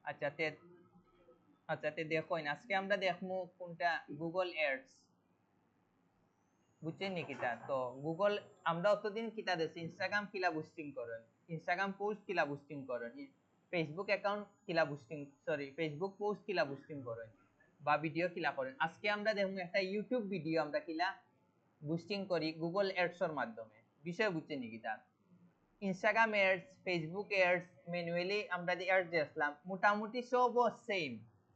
আচ্ছা তে দেখুন আজকে আমরা দেখবো কোনটা গুগল অ্যাডস বুঝছেন নি কিতা তো গুগল আমরা অতদিন কিতা দেছি ইনস্টাগ্রাম কিলা বুস্টিং করেন ইনস্টাগ্রাম পোস্ট কিলা বুস্টিং করেন ফেসবুক অ্যাকাউন্ট কিলা বুস্টিং ফেসবুক পোস্ট কিলা বুস্টিং করেন বা ভিডিও কিলা করেন আজকে আমরা দেখবো একটা ইউটিউব ভিডিও আমরা কিলা বুস্টিং করি গুগল অ্যাডস এর মাধ্যমে বিষয় বুঝছেন নি কিতা Instagram ads Facebook ads manually আমরা যে অ্যাডস দেখলাম মোটামুটি সব সেম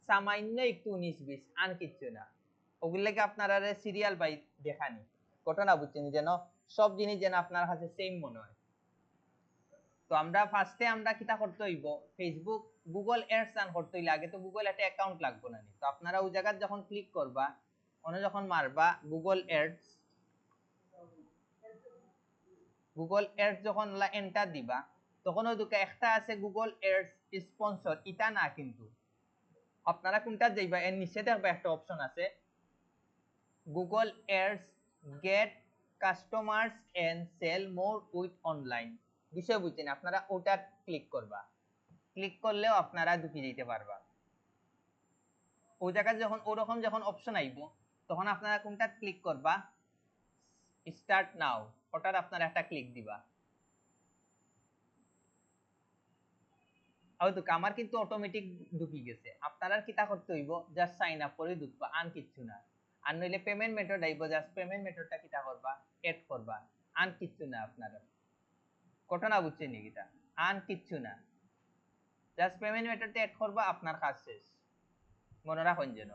সামান্য একটু 19-20 আর কিছু না ওগুলোকে আপনারা সিরিয়াল বাই দেখানি ঘটনা বুঝছেন যেন সব জিনিস যেন আপনার কাছে সেম মনে হয় তো আমরা ফার্স্টে আমরা কিটা করতে হইব ফেসবুক গুগল অ্যাডস রান করতে হইলে আগে তো গুগল একটা অ্যাকাউন্ট লাগবে না তো আপনারা ওই জায়গা যখন ক্লিক করবা ওখানে যখন মারবা গুগল অ্যাডস যখন এন্টার দিবা তখন ওই দুটো একটা আছে গুগল অ্যাডস স্পন্সর এটা না কিন্তু আপনারা কোনটা যাইবা এর নিচে দেখবা একটা অপশন আছে Google ads get customers and sell more with online বিষয় বুঝছেন আপনারা ওটা ক্লিক করবা ক্লিক করলেও আপনারা ঢুকে যেতে পারবা ওই জায়গায় যখন ওরকম যখন অপশন আইব তখন আপনারা কোনটা ক্লিক করবা স্টার্ট নাও ওটার আপনারা একটা ক্লিক দিবা হয়তো আমার কিন্তু অটোমেটিক ঢুকি গেছে আপনারা কিটা করতে হইব জাস্ট সাইন আপ করে ঢুকবা আন কিচ্ছু না আর নইলে পেমেন্ট মেথড আইব জাস্ট পেমেন্ট মেথডটা কিটা করবা এড করবা আন কিচ্ছু না আপনারা ঘটনা বুঝছেন নি কিটা আন কিচ্ছু না জাস্ট পেমেন্ট মেথডটা এড করবা আপনার কাজ শেষ মনে রাখুন যেন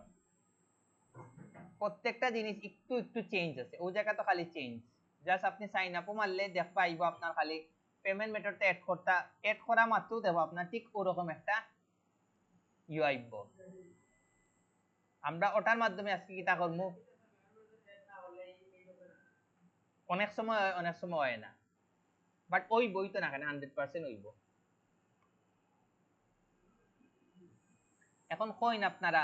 প্রত্যেকটা জিনিস একটু একটু চেঞ্জ আছে ওই জায়গা তো খালি চেঞ্জ জাস্ট আপনি সাইন আপও মারলে দেখবা আইব আপনার খালি পেমেন্ট মেথডটা এড করা মাত্র দেব আপনার ঠিক ওরকম একটা ইউ আইব আমরা ওটার মাধ্যমে আজকে কিটা করবো অনেক সময় হয় অনেক সময় হয় না বাট ওই বই তো না কেন 100% হইব এখন কইন আপনারা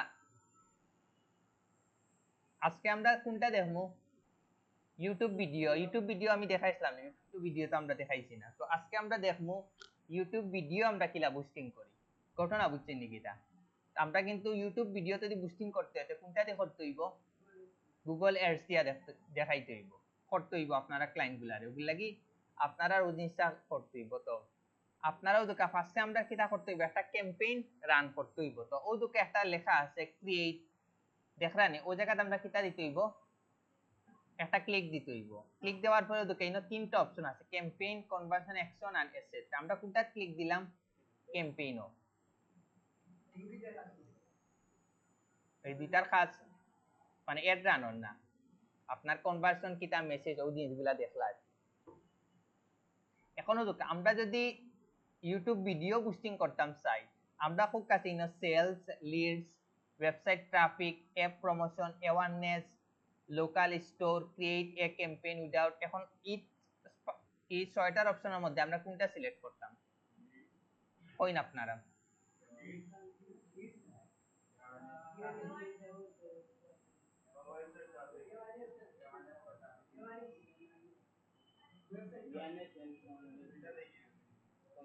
আজকে আমরা কোনটা দেখবো ইউটিউব ভিডিও আমি দেখাইছিলাম ইউটিউব ভিডিও তো আমরা দেখাইছি না তো আজকে আমরা দেখবো ইউটিউব ভিডিও আমরা কিলা বুস্টিং করি ঘটনা বুঝছেন নাকি এটা আমরা কিন্তু ইউটিউব ভিডিও যদি বুস্টিং করতে হয় কোনটা দিয়ে করতে হইব গুগল অ্যাডস দিয়া দেখাইতে হইব করতে হইব আপনারা ক্লায়েন্ট গুলারে ওগুলা কি আপনারা ওই জিনিসটা করতে হইব তো আপনারাও দুকা ফার্স্টে আমরা কিটা করতে হইব একটা ক্যাম্পেইন রান করতে হইব তো ওই দুকে একটা লেখা আছে ক্রিয়েট দেখরানি ওই জায়গাতে আমরা কিটা দিতে হইব একটা ক্লিক দিতে হইব ক্লিক দেওয়ার পরে দুকে ইনো তিনটা অপশন আছে ক্যাম্পেইন কনভার্সন অ্যাকশন আর এসেট আমরা কোনটা ক্লিক দিলাম ক্যাম্পেইনও এই দুইটার কাজ মানে এড রানর না আপনার কনভার্সন কিটা মেসেজ ওই জিনিসগুলা দেখলা এখনো তো আমরা যদি ইউটিউব ভিডিও বুস্টিং করতাম চাই আমরা খুব কাছে ইনো sales leads website traffic app promotion awareness local store create a campaign without এখন এই ছয়টার অপশনের মধ্যে আমরা কোনটা সিলেক্ট করতাম কইন আপনারা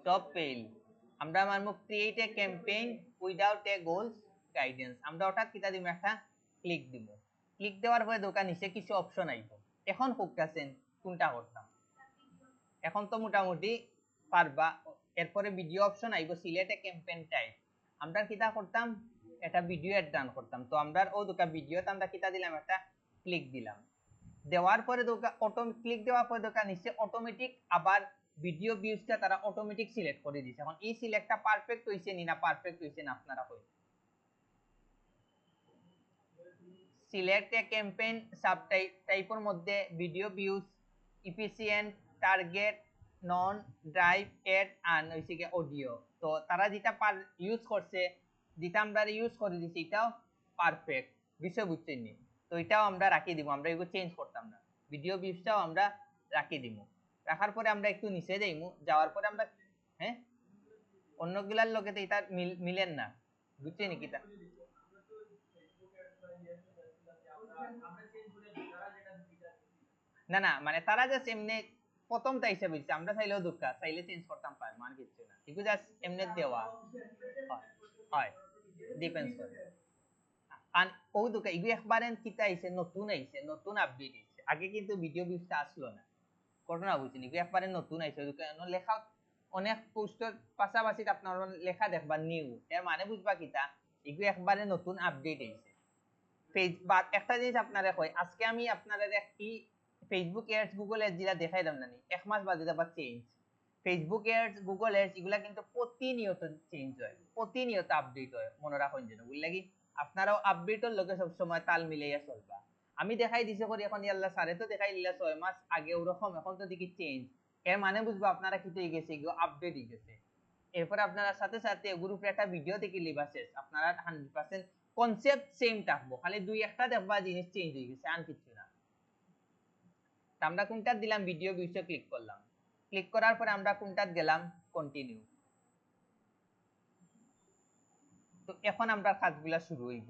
টপ ফেল আমরা মানবো create a campaign without a goals guidance আমরা ওটা কিটা দিব একটা ক্লিক দিব ক্লিক দেওয়ার পরে দোকান নিচে কিছু অপশন আইব এখন ফোকাসেন কোনটা করতাম এখন তো মোটামুটি পারবা এরপরে ভিডিও অপশন আইব সিলেক্ট এ ক্যাম্পেইন টাইপ আমরা কিটা করতাম এটা ভিডিও এড রান করতাম তো আমরা ও দোকা ভিডিওতে আমরা কিটা দিলাম একটা ক্লিক দিলাম দেওয়ার পরে দোকা অটো ক্লিক দেওয়ার পরে দোকা নিচে অটোমেটিক আবার ভিডিও ভিউজটা তারা অটোমেটিক সিলেক্ট করে দিয়েছে এখন এই সিলেক্টটা পারফেক্ট হইছে নি না পারফেক্ট হইছে না আপনারা কই সিলেক্ট এ ক্যাম্পেইন সাব টাইপের মধ্যে ভিডিও ভিউজ ইফিসিয়েন্ট টার্গেট নন ড্রাইভ এড আর হইছে কি অডিও তো তারা যেটা ইউজ করছে যেটা আমরা ইউজ করে দিছি এটাও পারফেক্ট বিষয় বুঝছেন নি তো এটাও আমরা রাখি দিব আমরা এগুলো চেঞ্জ করতাম না ভিডিও ভিউজটাও আমরা রাখি দিব রাখার পরে আমরা একটু নিচে যাইমু যাওয়ার পরে আমরা হ্যাঁ অন্যগুলার লগে তো এটা মিলেন না বুঝছেন নি কিটা না না মানে তারা জাস্ট এমনি প্রথমটা হিসেবে দিচ্ছে, আমরা চাইলেও দুঃখা চাইলে চেঞ্জ করতাম পারি, মান কিচ্ছু না, এগুলো জাস্ট এমনি দেওয়া হয় ডিপেন্ডস করে। আর ও দুঃখা এগুলো একবারে কিতা আইছে, নতুন আইছে, নতুন আপডেট আইছে, আগে কিন্তু ভিডিও ভিউজটা আসলো না, ঘটনা বুঝছেন, এগুলো একবারে নতুন আইছে, লেখা অনেক পোস্টের পাশাপাশি আপনার লেখা দেখবা নিউ, এর মানে বুঝবা কিতা এগুলো একবারে নতুন আপডেট আইছে। একটা জিনিস আপনারা কই, আজকে আমি আপনাদের একটি ফেসবুক এডস গুগল এডস যেটা দেখাই দাম না, এক মাস বাদে দেখবা change. Facebook ads Google ads এগুলা কিন্তু প্রতিনিয়ত চেঞ্জ হয়, প্রতিনিয়ত আপডেট হয়, মনে রাখুন যেন, বুঝলে কি আপনারাও আপডেটের লগে সব সময় তাল মিলাইয়া চলবা। আমি দেখাই দিছে করি এখন ইয়াল্লা সারে তো দেখাই দিলা 6 মাস আগে ওরকম, এখন তো দেখি চেঞ্জ, এর মানে বুঝবা আপনারা কি হয়ে গেছে, এগুলো আপডেট হয়ে গেছে। এরপরে আপনারা সাথে সাথে গ্রুপে একটা ভিডিও দেখে লিবা শেষ, আপনারা 100% কনসেপ্ট সেম থাকবো, খালি দুই একটা দেখবা জিনিস চেঞ্জ হয়ে গেছে, আর কিছু না। আমরা কোনটা দিলাম ভিডিও ভিউসে ক্লিক করলাম, ক্লিক করার পরে আমরা কোনটা গেলাম কন্টিনিউ। তো এখন আমরা কাজগুলা শুরু হইব।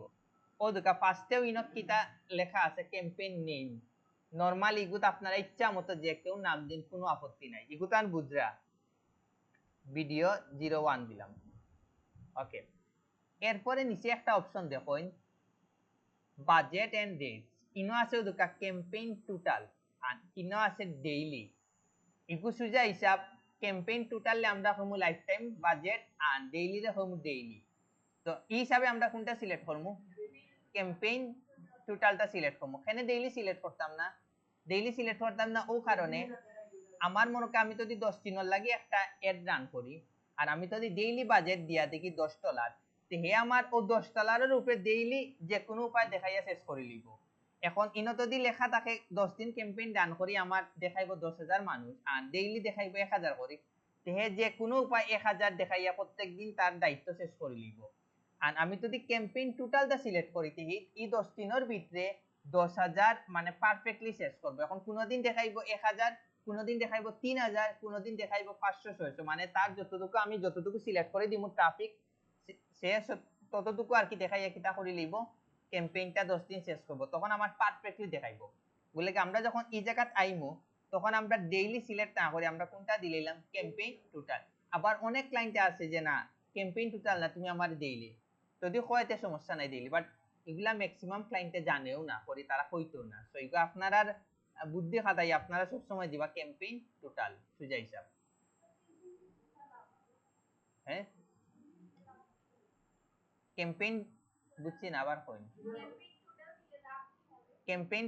ও দেখা ফার্স্টেও ইনক কিটা লেখা আছে ক্যাম্পেইন নেম, নরমালি ইগুত আপনারা ইচ্ছা মতো যে কেউ নাম দিন, কোনো আপত্তি নাই, ইগুত আন বুঝরা ভিডিও 01 দিলাম, ওকে। এরপরে নিচে একটা অপশন দেখুন বাজেট এন্ড ডেটস, ইনো আছে দুকা ক্যাম্পেইন টোটাল আর ইনো আছে ডেইলি, ইগু সুজা হিসাব ক্যাম্পেইন টোটালে আমরা হমু লাইফ টাইম বাজেট আর ডেইলি রে হমু ডেইলি। তো এই হিসাবে আমরা কোনটা সিলেক্ট করমু, ক্যাম্পেইন টোটালটা সিলেক্ট করমু, এখানে ডেইলি সিলেক্ট করতাম না, ডেইলি সিলেক্ট করতাম না ও কারণে আমার মনে করি আমি যদি 10 দিনের লাগি একটা এড রান করি, আর আমি যদি ডেইলি বাজেট দিয়া দেখি $10, তে হে আমার ও $10 উপরে ডেইলি যে কোনো উপায় দেখাইয়া শেষ করে লিব। এখন ইনো যদি লেখা থাকে 10 দিন ক্যাম্পেইন রান করি আমার দেখাইব 10,000 মানুষ, আর ডেইলি দেখাইব 1000 করি, তে হে যে কোনো উপায় 1000 দেখাইয়া প্রত্যেক দিন তার দায়িত্ব শেষ করে লিব। আর আমি যদি ক্যাম্পেইন টোটালটা সিলেক্ট করি তে এই 10 দিনের ভিতরে 10,000 মানে পারফেক্টলি শেষ করব। এখন কোনদিন দেখাইব 1000, কোনদিন দেখাইব 3000, কোনদিন দেখাইব 500-600, মানে তার যতটুকু আমি যতটুকু সিলেক্ট করে দিমু ট্রাফিক শেষ ততটুকু আর কি দেখাইয়া কিটা করে লইব, ক্যাম্পেইনটা 10 দিন শেষ করব, তখন আমার পারফেক্টলি দেখাইব। বলে কি আমরা যখন এই জায়গাত আইমু তখন আমরা ডেইলি সিলেক্ট না করে আমরা কোনটা দিলাম ক্যাম্পেইন টোটাল। আবার অনেক ক্লায়েন্ট আছে যে না ক্যাম্পেইন টোটাল না তুমি আমার ডেইলি, যদি কয়তে সমস্যা নাই ডেইলি, বাট এগুলা ম্যাক্সিমাম ক্লায়েন্টে জানেও না করে, তারা কইতেও না, সো এগুলো আপনারা বুদ্ধি খাটাই আপনারা সব সময় দিবা ক্যাম্পেইন টোটাল সুজা হিসাব। হ্যাঁ ক্যাম্পেইন বুঝছি না, আবার কইন। ক্যাম্পেইন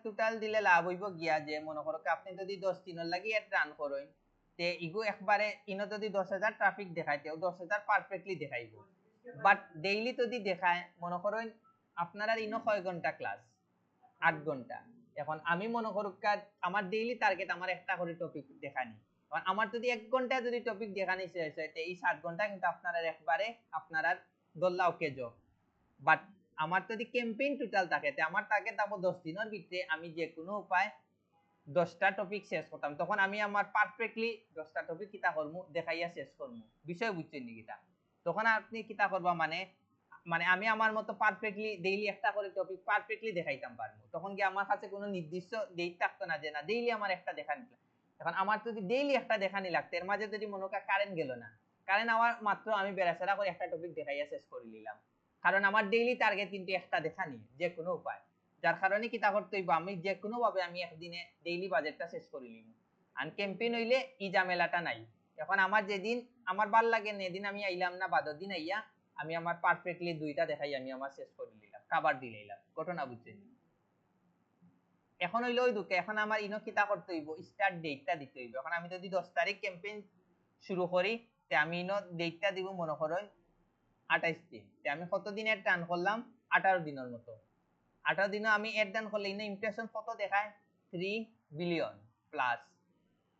টোটাল দিলে লাভ হইব গিয়া যে মনে করো আপনি যদি 10 দিনের লাগি এড রান করেন, তে ইগো একবারে ইনো যদি 10,000 ট্রাফিক দেখাইতেও 10,000 পারফেক্টলি দেখাইব, বাট ডেইলি যদি দেখায় মনে করেন আপনারা ইনো কয় ঘন্টা ক্লাস, 8 ঘন্টা, এখন আমি মনে করুক আমার ডেইলি টার্গেট আমার একটা করে টপিক দেখানি, আমার যদি 1 ঘন্টা যদি টপিক দেখানি শেষ হয় এই 7 ঘন্টা কিন্তু আপনারা একবারে আপনারা দল্লা ওকে জব। বাট আমার যদি ক্যাম্পেইন টোটাল থাকে তে আমার টার্গেট থাকবো 10 দিনের ভিতরে আমি যে কোনো উপায় 10টা টপিক শেষ করতাম, তখন আমি আমার পারফেক্টলি 10টা টপিক কিতা করমু দেখাইয়া শেষ করমু, বিষয় বুঝছেন নি কিতা, তখন আপনি কিতা করবা মানে মানে আমি আমার মতো পারফেক্টলি ডেইলি একটা করে টপিক পারফেক্টলি দেখাইতাম পারবো, তখন কি আমার কাছে কোনো নির্দিষ্ট ডেট থাকতো না যে না ডেইলি আমার একটা দেখানি। এখন আমার যদি ডেইলি একটা দেখানি লাগতো, এর মাঝে যদি মনে করেন কারেন্ট গেল না, কারেন্ট আমার মাত্র আমি বেড়াচেরা করে একটা টপিক দেখাইয়া শেষ করে নিলাম, কারণ আমার ডেইলি টার্গেট কিন্তু একটা দেখানি যে কোনো উপায়, যার কারণে কিতা করতে হইব আমি যে কোনো ভাবে আমি একদিনে ডেইলি বাজেটটা শেষ করে নিব। আর ক্যাম্পেইন হইলে এই ঝামেলাটা নাই, এখন আমার যেদিন আমার ভাল লাগে এদিন আমি আইলাম না, বাদর দিন আইয়া আমি আমার পারফেক্টলি দুইটা দেখাই আমি আমার শেষ করে নিলাম, খাবার দিলাম, ঘটনা বুঝছেন। এখন হইলো ওই দুঃখে এখন আমার ইনো কিতা করতে হইব স্টার্ট ডেটটা দিতে হইব। এখন আমি যদি 10 তারিখ ক্যাম্পেইন শুরু করি তে আমি ইনো ডেটটা দিব মনে করেন 28 দিন, তে আমি কত দিন এড রান করলাম 18 দিনের মতো, 18 দিনে আমি এড রান করলে ইনো ইমপ্রেশন কত দেখায় 3 বিলিয়ন প্লাস,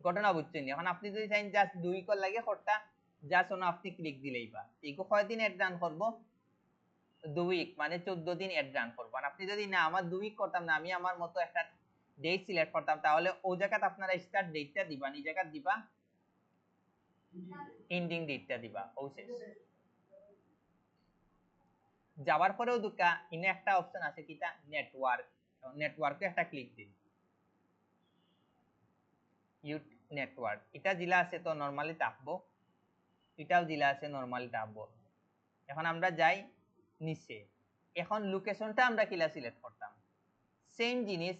ঘটনা বুঝছেন। এখন আপনি যদি চাইন জাস্ট 2 কল লাগে খরটা জাস্ট ওনা আপনি ক্লিক দিলেই বা ইগো কয়দিন এড রান করব 2 উইক মানে 14 দিন এড রান করব। আর আপনি যদি না আমার 2 উইক করতাম না আমি আমার মতো একটা ডেট সিলেক্ট করতাম, তাহলে ওই জায়গাতে আপনারা স্টার্ট ডেটটা দিবা, এই জায়গা দিবা এন্ডিং ডেটটা দিবা, ও শেষ। যাওয়ার পরেও দুকা ইনে একটা অপশন আছে কিটা নেটওয়ার্ক, নেটওয়ার্কে একটা ক্লিক দিন। নেটওয়ার্ক এটা জেলা আছে তো নরমালি থাকবো, এটাও জেলা আছে নরমালি থাকবো। এখন আমরা যাই নিচে, এখন লোকেশনটা আমরা কিলা সিলেক্ট করতাম সেম জিনিস।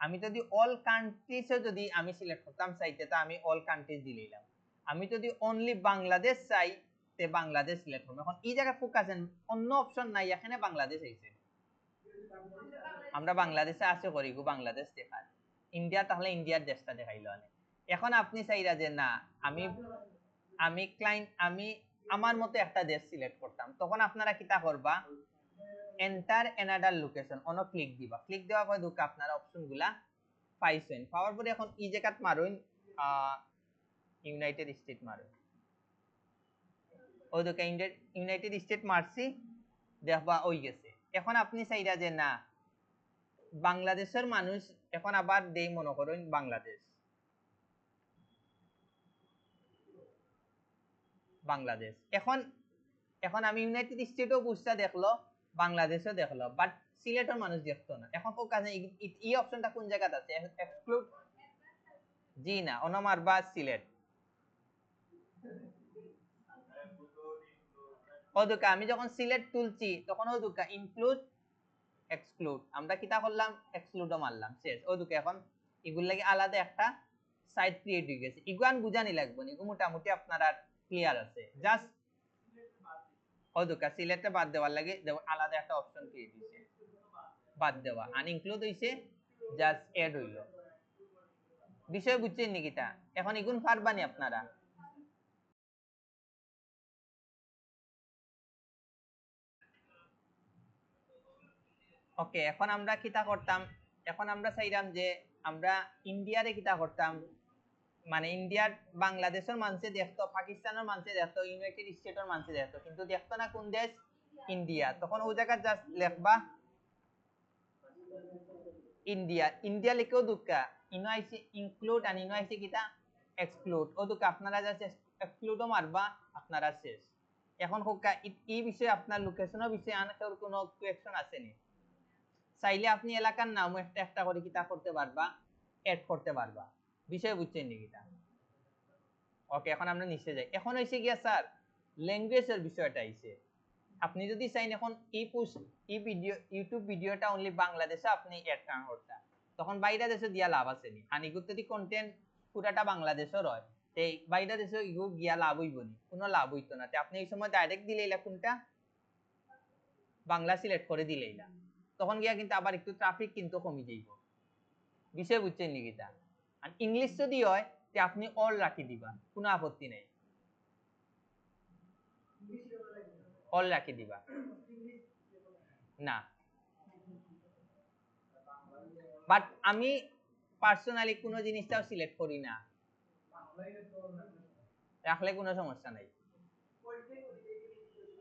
আমি যদি অল কান্ট্রিজও যদি আমি সিলেক্ট করতাম চাইতে তো আমি অল কান্ট্রিজ দিলাম। আমি যদি অনলি বাংলাদেশ চাই তে বাংলাদেশ সিলেক্ট করব। এখন এই জায়গা ফোকাস অন্য অপশন নাই, এখানে বাংলাদেশ হইছে, আমরা বাংলাদেশে আছে করি গো বাংলাদেশ দেখার, ইন্ডিয়া তাহলে ইন্ডিয়ার দেশটা দেখাইলো। এখন আপনি চাইরা যে না আমি আমি ক্লায়েন্ট আমি আমার মতো একটা দেশ সিলেক্ট করতাম, তখন আপনারা কিতা করবা enter another location on click দিবা। ক্লিক দেওয়ার পরে দুকা আপনারা অপশনগুলা পাইছেন, পাওয়ার পরে এখন এই জায়গাত মারুন ইউনাইটেড স্টেট মারুন। ওই দুকা ইউনাইটেড স্টেট মারছি, দেখবা ওই গেছে। এখন আপনি চাইরা যে না বাংলাদেশের মানুষ, এখন আবার দেই মনে করুন বাংলাদেশ, বাংলাদেশ। এখন এখন আমি ইউনাইটেড স্টেটও বুঝতে দেখলো, বাংলাদেশও দেখলো, বাট সিলেটের মানুষ দেখতো না। এখন ফোকাস এই অপশনটা কোন জায়গাতে আছে, এক্সক্লুড জি না অনমার বা সিলেট ওদুকা। আমি যখন সিলেট তুলছি তখন ওদুকা ইনক্লুড এক্সক্লুড, আমরা কিতা করলাম এক্সক্লুডও মারলাম, শেষ। ওদুকা এখন এগুলো লাগে আলাদা একটা সাইট ক্রিয়েট হয়ে গেছে, ইগুয়ান বুঝানি লাগবে না, এগুলো মোটামুটি আপনারা ক্লিয়ার আছে। জাস্ট ওদুকা সিলেটে বাদ দেওয়ার লাগে আলাদা একটা অপশন ক্রিয়েট হইছে, বাদ দেওয়া আনইনক্লুড হইছে, জাস্ট এড হইল। বিষয় বুঝছেন নিকিতা? এখন এগুন পারবানি আপনারা? ওকে, এখন আমরা কিতা করতাম, এখন আমরা চাইলাম যে আমরা ইন্ডিয়ারে কিতা করতাম, মানে ইন্ডিয়ার বাংলাদেশের মানুষে দেখতো, পাকিস্তানের মানুষে দেখতো, ইউনাইটেড স্টেটের মানুষে দেখতো, কিন্তু দেখতো না কোন দেশ ইন্ডিয়া। তখন ওই জায়গা জাস্ট লিখবা ইন্ডিয়া, ইন্ডিয়া লিখেও দুকা ইনআইসি ইনক্লুড আর ইনআইসি কিতা এক্সক্লুড, ও দুকা আপনারা জাস্ট এক্সক্লুডও মারবা, আপনারা শেষ। এখন হোকা এই বিষয়ে আপনার লোকেশনের বিষয়ে আনার কোনো কোয়েশ্চন আছে নি? চাইলে আপনি এলাকার নাম একটা একটা করে কিতা করতে পারবা, এড করতে পারবা। বিষয় বুঝছেন নি কিতা? ওকে, এখন আমরা নিচে যাই। এখন হইছে গিয়া স্যার ল্যাঙ্গুয়েজের বিষয়টা আইছে। আপনি যদি চাইন এখন এই ভিডিও ইউটিউব ভিডিওটা অনলি বাংলাদেশে আপনি এড করার করতে, তখন বাইরে দেশে দিয়া লাভ আছে নি? আর ইগুত যদি কন্টেন্ট পুরাটা বাংলাদেশের হয় তে বাইরে দেশে ইগু গিয়া লাভ হইব নি? কোনো লাভ হইতো না। তে আপনি এই সময় ডাইরেক্ট দিলেইলা কোনটা বাংলা সিলেক্ট করে দিলেইলা, তখন গিয়া কিন্তু আবার একটু ট্রাফিক কিন্তু কমে যাইব। বিষয় বুঝছেন নি কিতা? আর ইংলিশ যদি হয় তে আপনি অল রাখি দিবা, কোনো আপত্তি নাই, অল রাখি দিবা না। বাট আমি পার্সোনালি কোনো জিনিসটাও সিলেক্ট করি না, রাখলে কোনো সমস্যা নাই।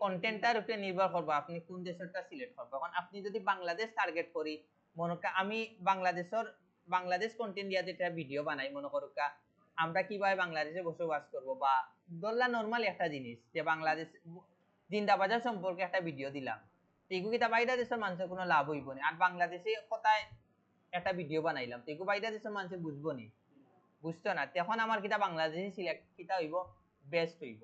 কন্টেন্টটার উপরে নির্ভর করবে আপনি কোন দেশটা সিলেক্ট করবেন। এখন আপনি যদি বাংলাদেশ টার্গেট করি, মনে করেন আমি বাংলাদেশ কন্টেন্ট দিয়ে যেটা ভিডিও বানাই, মনে করুকা আমরা কিভাবে বাংলাদেশে বসবাস করব, বা ধরলা নরমালি একটা জিনিস যে বাংলাদেশ জিন্দাবাজার সম্পর্কে একটা ভিডিও দিলাম, এগুলো কি তা বাইরে দেশের মানুষের কোনো লাভ হইব না? আর বাংলাদেশে কোথায় একটা ভিডিও বানাইলাম তো এগুলো বাইরে দেশের মানুষ বুঝবো নি? বুঝতো না। তখন আমার কিতা বাংলাদেশি সিলেক্ট কিতা হইব, বেস্ট হইব।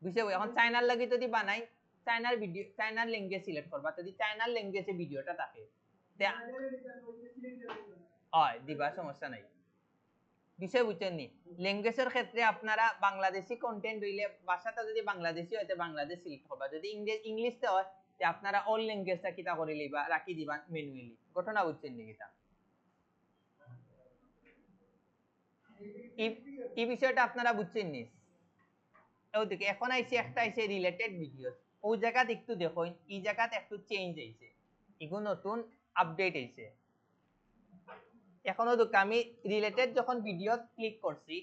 বুঝতে? এখন চাইনার লাগি যদি বানাই, চাইনার ভিডিও চাইনার ল্যাঙ্গুয়েজ সিলেক্ট করবা, যদি চাইনার ল্যাঙ্গুয়েজে ভিডিওটা থাকে হয় দিবা, সমস্যা নাই। বিষয় বুঝছেন নি? ল্যাঙ্গুয়েজের ক্ষেত্রে আপনারা বাংলাদেশি কন্টেন্ট হইলে ভাষাটা যদি বাংলাদেশি হয় তো বাংলাদেশ সিলেক্ট করবা, যদি ইংলিশতে হয় তো আপনারা অল ল্যাঙ্গুয়েজটা কিতা করে লইবা, রাখি দিবা ম্যানুয়ালি। ঘটনা বুঝছেন নি কিতা? এই বিষয়টা আপনারা বুঝছেন নি? ওদিকে এখন আইছে একটা আইছে রিলেটেড ভিডিও, ওই জায়গাতে একটু দেখুন, এই জায়গাতে একটু চেঞ্জ হইছে, এগুলো নতুন আপডেট হইছে। এখন ওই দুকা আমি রিলেটেড যখন ভিডিও ক্লিক করছি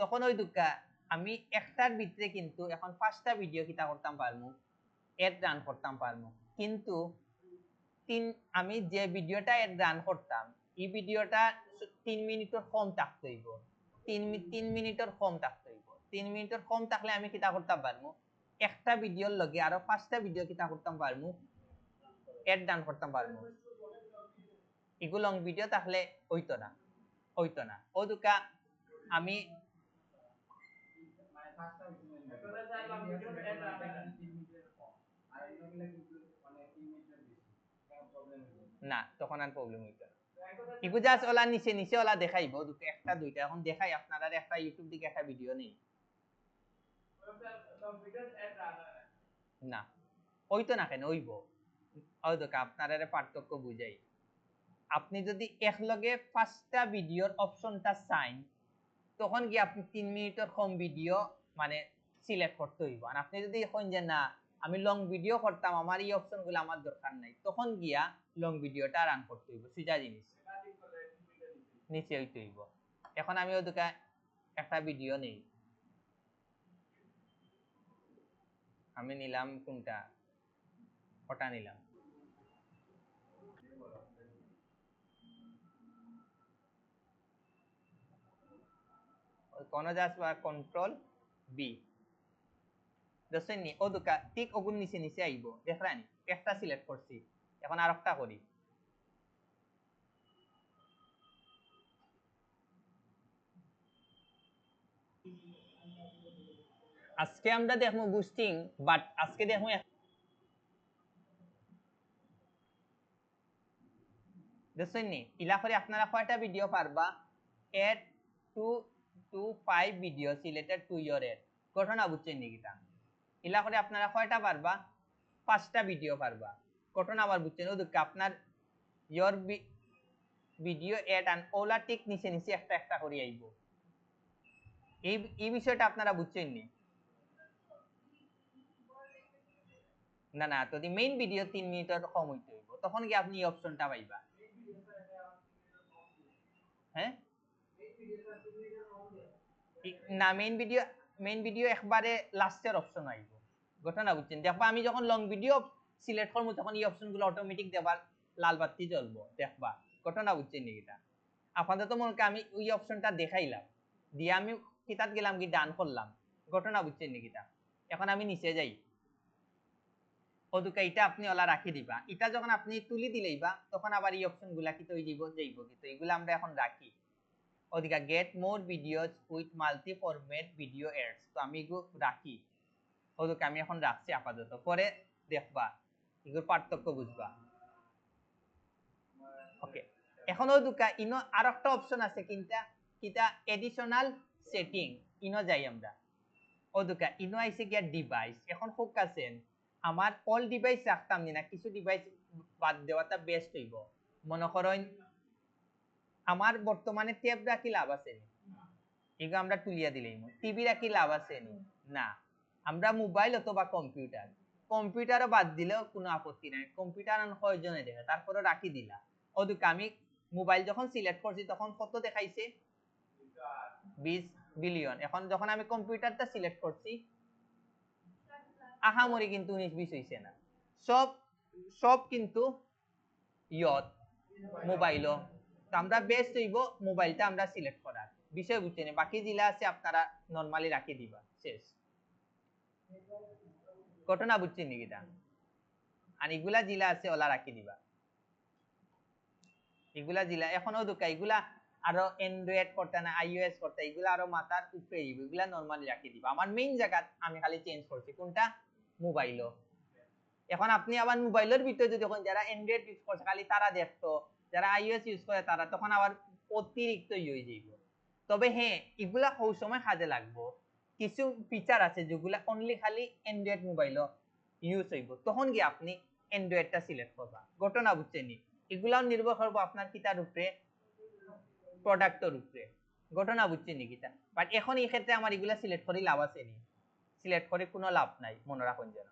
তখন ওই দুকা আমি একটার ভিতরে কিন্তু এখন 5টা ভিডিও কিতা করতাম পারমু, এড রান করতাম পারমু। কিন্তু আমি যে ভিডিওটা এড রান করতাম এই ভিডিওটা 3 মিনিটের কম থাকতে হইব, 3 মিনিটের কম থাকতে হইব। 3 মিনিটের কম থাকলে আমি কিতা করতাম পারমু, একটা ভিডিওর লগে আরো 5টা ভিডিও কিতা করতাম পারমু, এড রান করতাম পারমু। এগুলো লং ভিডিও থাকলে হইতো না, হইতো না। ও দুকা আমি না তখন আর প্রবলেম হইতো না। ইগু জাস্ট ওলা নিচে নিচে ওলা দেখাইবো একটা দুইটা এখন দেখাই আপনারা একটা ইউটিউব দিকে একটা ভিডিও নেই না হইতো না কেন হইব হয়তো আপনারা পার্থক্য বুঝাই আপনি যদি একলগে 5টা ভিডিওর অপশনটা চাইন তখন কি আপনি 3 মিনিটের কম ভিডিও মানে সিলেক্ট করতে হইব আর আপনি যদি এখন যে না আমি লং ভিডিও করতাম আমার এই অপশনগুলো আমার দরকার নাই তখন গিয়া লং ভিডিওটা রান করতে হইব সিধা জিনিস নিচে হইতে হইব এখন আমি ওদিকে একটা ভিডিও নেই আমি নিলাম কোনটা ওটা নিলাম কোন জাস্ট বা কন্ট্রোল বি দেখছেন নি ও দুকা ঠিক ওগুন নিচে নিচে আইব দেখলেন একটা সিলেক্ট করছি এখন আরেকটা করি আজকে আমরা দেখবো বুস্টিং বাট আজকে দেখবো দেখছেন নি ইলা করে আপনারা কয়টা ভিডিও পারবা add 2 to 5 video selected to your ad ঘটনা বুঝছেন নি কিটা ইলা করে আপনারা কয়টা পারবা 5টা ভিডিও পারবা ঘটনা আবার বুঝছেন ও দুঃখ আপনার ইওর ভিডিও এড এন্ড ওলা টিক নিচে নিচে একটা একটা করে আইবো এই বিষয়টা আপনারা বুঝছেন নি না না যদি মেইন ভিডিও 3 মিনিটের কম হইতে হইব তখন কি আপনি এই অপশনটা পাইবা হ্যাঁ না মেইন ভিডিও একবারে লাস্টের অপশন আইব ঘটনা বুঝছেন দেখবা আমি যখন লং ভিডিও সিলেক্ট করব তখন এই অপশনগুলো অটোমেটিক দেবার লাল বাতি জ্বলবো দেখবা ঘটনা বুঝছেন নি এটা আপাতত মনে করি আমি ওই অপশনটা দেখাইলাম দিয়ে আমি কিতাব গেলাম কি ডান করলাম ঘটনা বুঝছেন নি এটা এখন আমি নিচে যাই ওদুকা এটা আপনি ওলা রাখি দিবা এটা যখন আপনি তুলি দিলেইবা তখন আবার এই অপশনগুলা কি তৈরি যাইব কিন্তু এগুলো আমরা এখন রাখি ওদিকে get more videos with multi format video ads তো আমি এগুলো রাখি ওদিকে আমি এখন রাখছি আপাতত পরে দেখবা এগুলোর পার্থক্য বুঝবা ওকে এখন ওদিকে ইনো আরেকটা অপশন আছে কিটা এডিশনাল সেটিং ইনো যাই আমরা ওদিকে ইনো আইছে গিয়া ডিভাইস এখন ফোক আছেন আমার অল ডিভাইস রাখতাম না কিছু ডিভাইস বাদ দেওয়াটা বেস্ট হইব মনে করেন আমার বর্তমানে ট্যাব রাখি লাভ আছে এগুলো আমরা তুলিয়া দিলেই টিভি রাখি লাভ আছে না আমরা মোবাইল অথবা কম্পিউটারও বাদ দিলেও কোনো আপত্তি নাই কম্পিউটার কয়জনে দেখে তারপরে রাখি দিলা ওদিকে আমি মোবাইল যখন সিলেক্ট করছি তখন কত দেখাইছে 20 বিলিয়ন এখন যখন আমি কম্পিউটারটা সিলেক্ট করছি আহামরি কিন্তু 19-20 হইছে না সব সব কিন্তু ইয়ত মোবাইলও তো আমরা বেস্ট হইব মোবাইলটা আমরা সিলেক্ট করার বিষয় বুঝছেন বাকি জিলা আছে আপনারা নরমালি রাখি দিবা শেষ ঘটনা বুঝছেন নাকি তা আর এগুলা জিলা আছে ওলা রাখি দিবা এগুলা জিলা এখনো দুকা এগুলা আরো অ্যান্ড্রয়েড করতে না আইওএস করতে এগুলা আরো মাথার উপরে এগুলা নরমালি রাখি দিবা আমার মেইন জায়গা আমি খালি চেঞ্জ করছি কোনটা মোবাইলও এখন আপনি আবার মোবাইলের ভিতরে যদি যখন যারা অ্যান্ড্রয়েড ইউজ করছে খালি তারা দেখতো যারা আইওএস ইউজ করে তারা তখন আবার অতিরিক্ত হয়ে যাইব তবে হ্যাঁ এগুলা কোন সময় কাজে লাগবো কিছু ফিচার আছে যেগুলা অনলি খালি অ্যান্ড্রয়েড মোবাইলও ইউজ হইব তখন কি আপনি অ্যান্ড্রয়েডটা সিলেক্ট করবা ঘটনা বুঝছেন নি এগুলাও নির্ভর করবো আপনার কিতার উপরে প্রোডাক্টের উপরে ঘটনা বুঝছেন নি কিতা বাট এখন এই ক্ষেত্রে আমার এগুলা সিলেক্ট করে লাভ আছে নি সিলেক্ট করে কোনো লাভ নাই মনে রাখুন যেন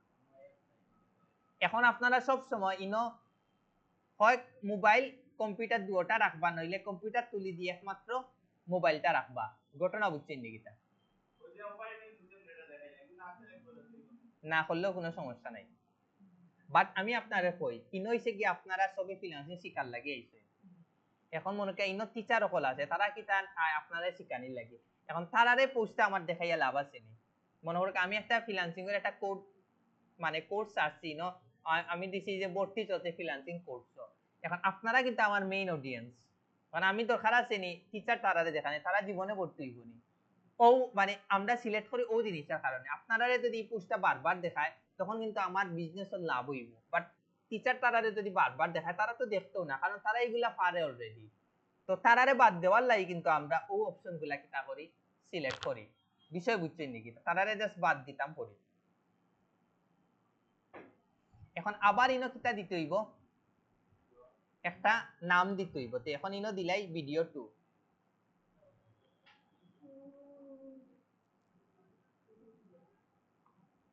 এখন আপনারা সব সময় ইনো হয় মোবাইল কম্পিউটার দুটোটা রাখবা নইলে কম্পিউটার তুলি দিয়ে একমাত্র মোবাইলটা রাখবা ঘটনা বুঝছেন নাকি তা না করলেও কোনো সমস্যা নাই বাট আমি আপনারে কই ইনো হইছে কি আপনারা সবে ফ্রিল্যান্সিং শিকার লাগি আইছে এখন মনে করেন ইনো টিচার সকল আছে তারা কি তার আপনারা শিকানির লাগে এখন তারারে পোস্টে আমার দেখাইয়া লাভ আছে নি মনে করেন আমি একটা ফ্রিল্যান্সিং এর একটা কোড মানে কোর্স আসছি নো আমি দিছি যে ভর্তি চলছে ফ্রিল্যান্সিং কোর্স এখন আপনারা কিন্তু আমার মেইন অডিয়েন্স কারণ আমি তো খারাপ চিনি টিচার তারারে দেখানি তারা জীবনে ভর্তি হইবনি ও মানে আমরা সিলেক্ট করি ও জিনিসটার কারণে। আপনারা যদি এই পোস্টটা বারবার দেখায় তখন কিন্তু আমার বিজনেসের লাভ হইব, বাট টিচার তারারে যদি বারবার দেখায় তারা তো দেখতেও না, কারণ তারা এগুলা পারে অলরেডি। তো তারারে বাদ দেওয়ার লাই কিন্তু আমরা ও অপশন গুলা কিতা করি সিলেক্ট করি। বিষয় বুঝছেন নাকি? তারারে জাস্ট বাদ দিতাম করি। এখন আবার ইনো কিতা দিতে হইব, একটা নাম দিতে হইব। তো এখন ইনো দিলাই ভিডিও 2।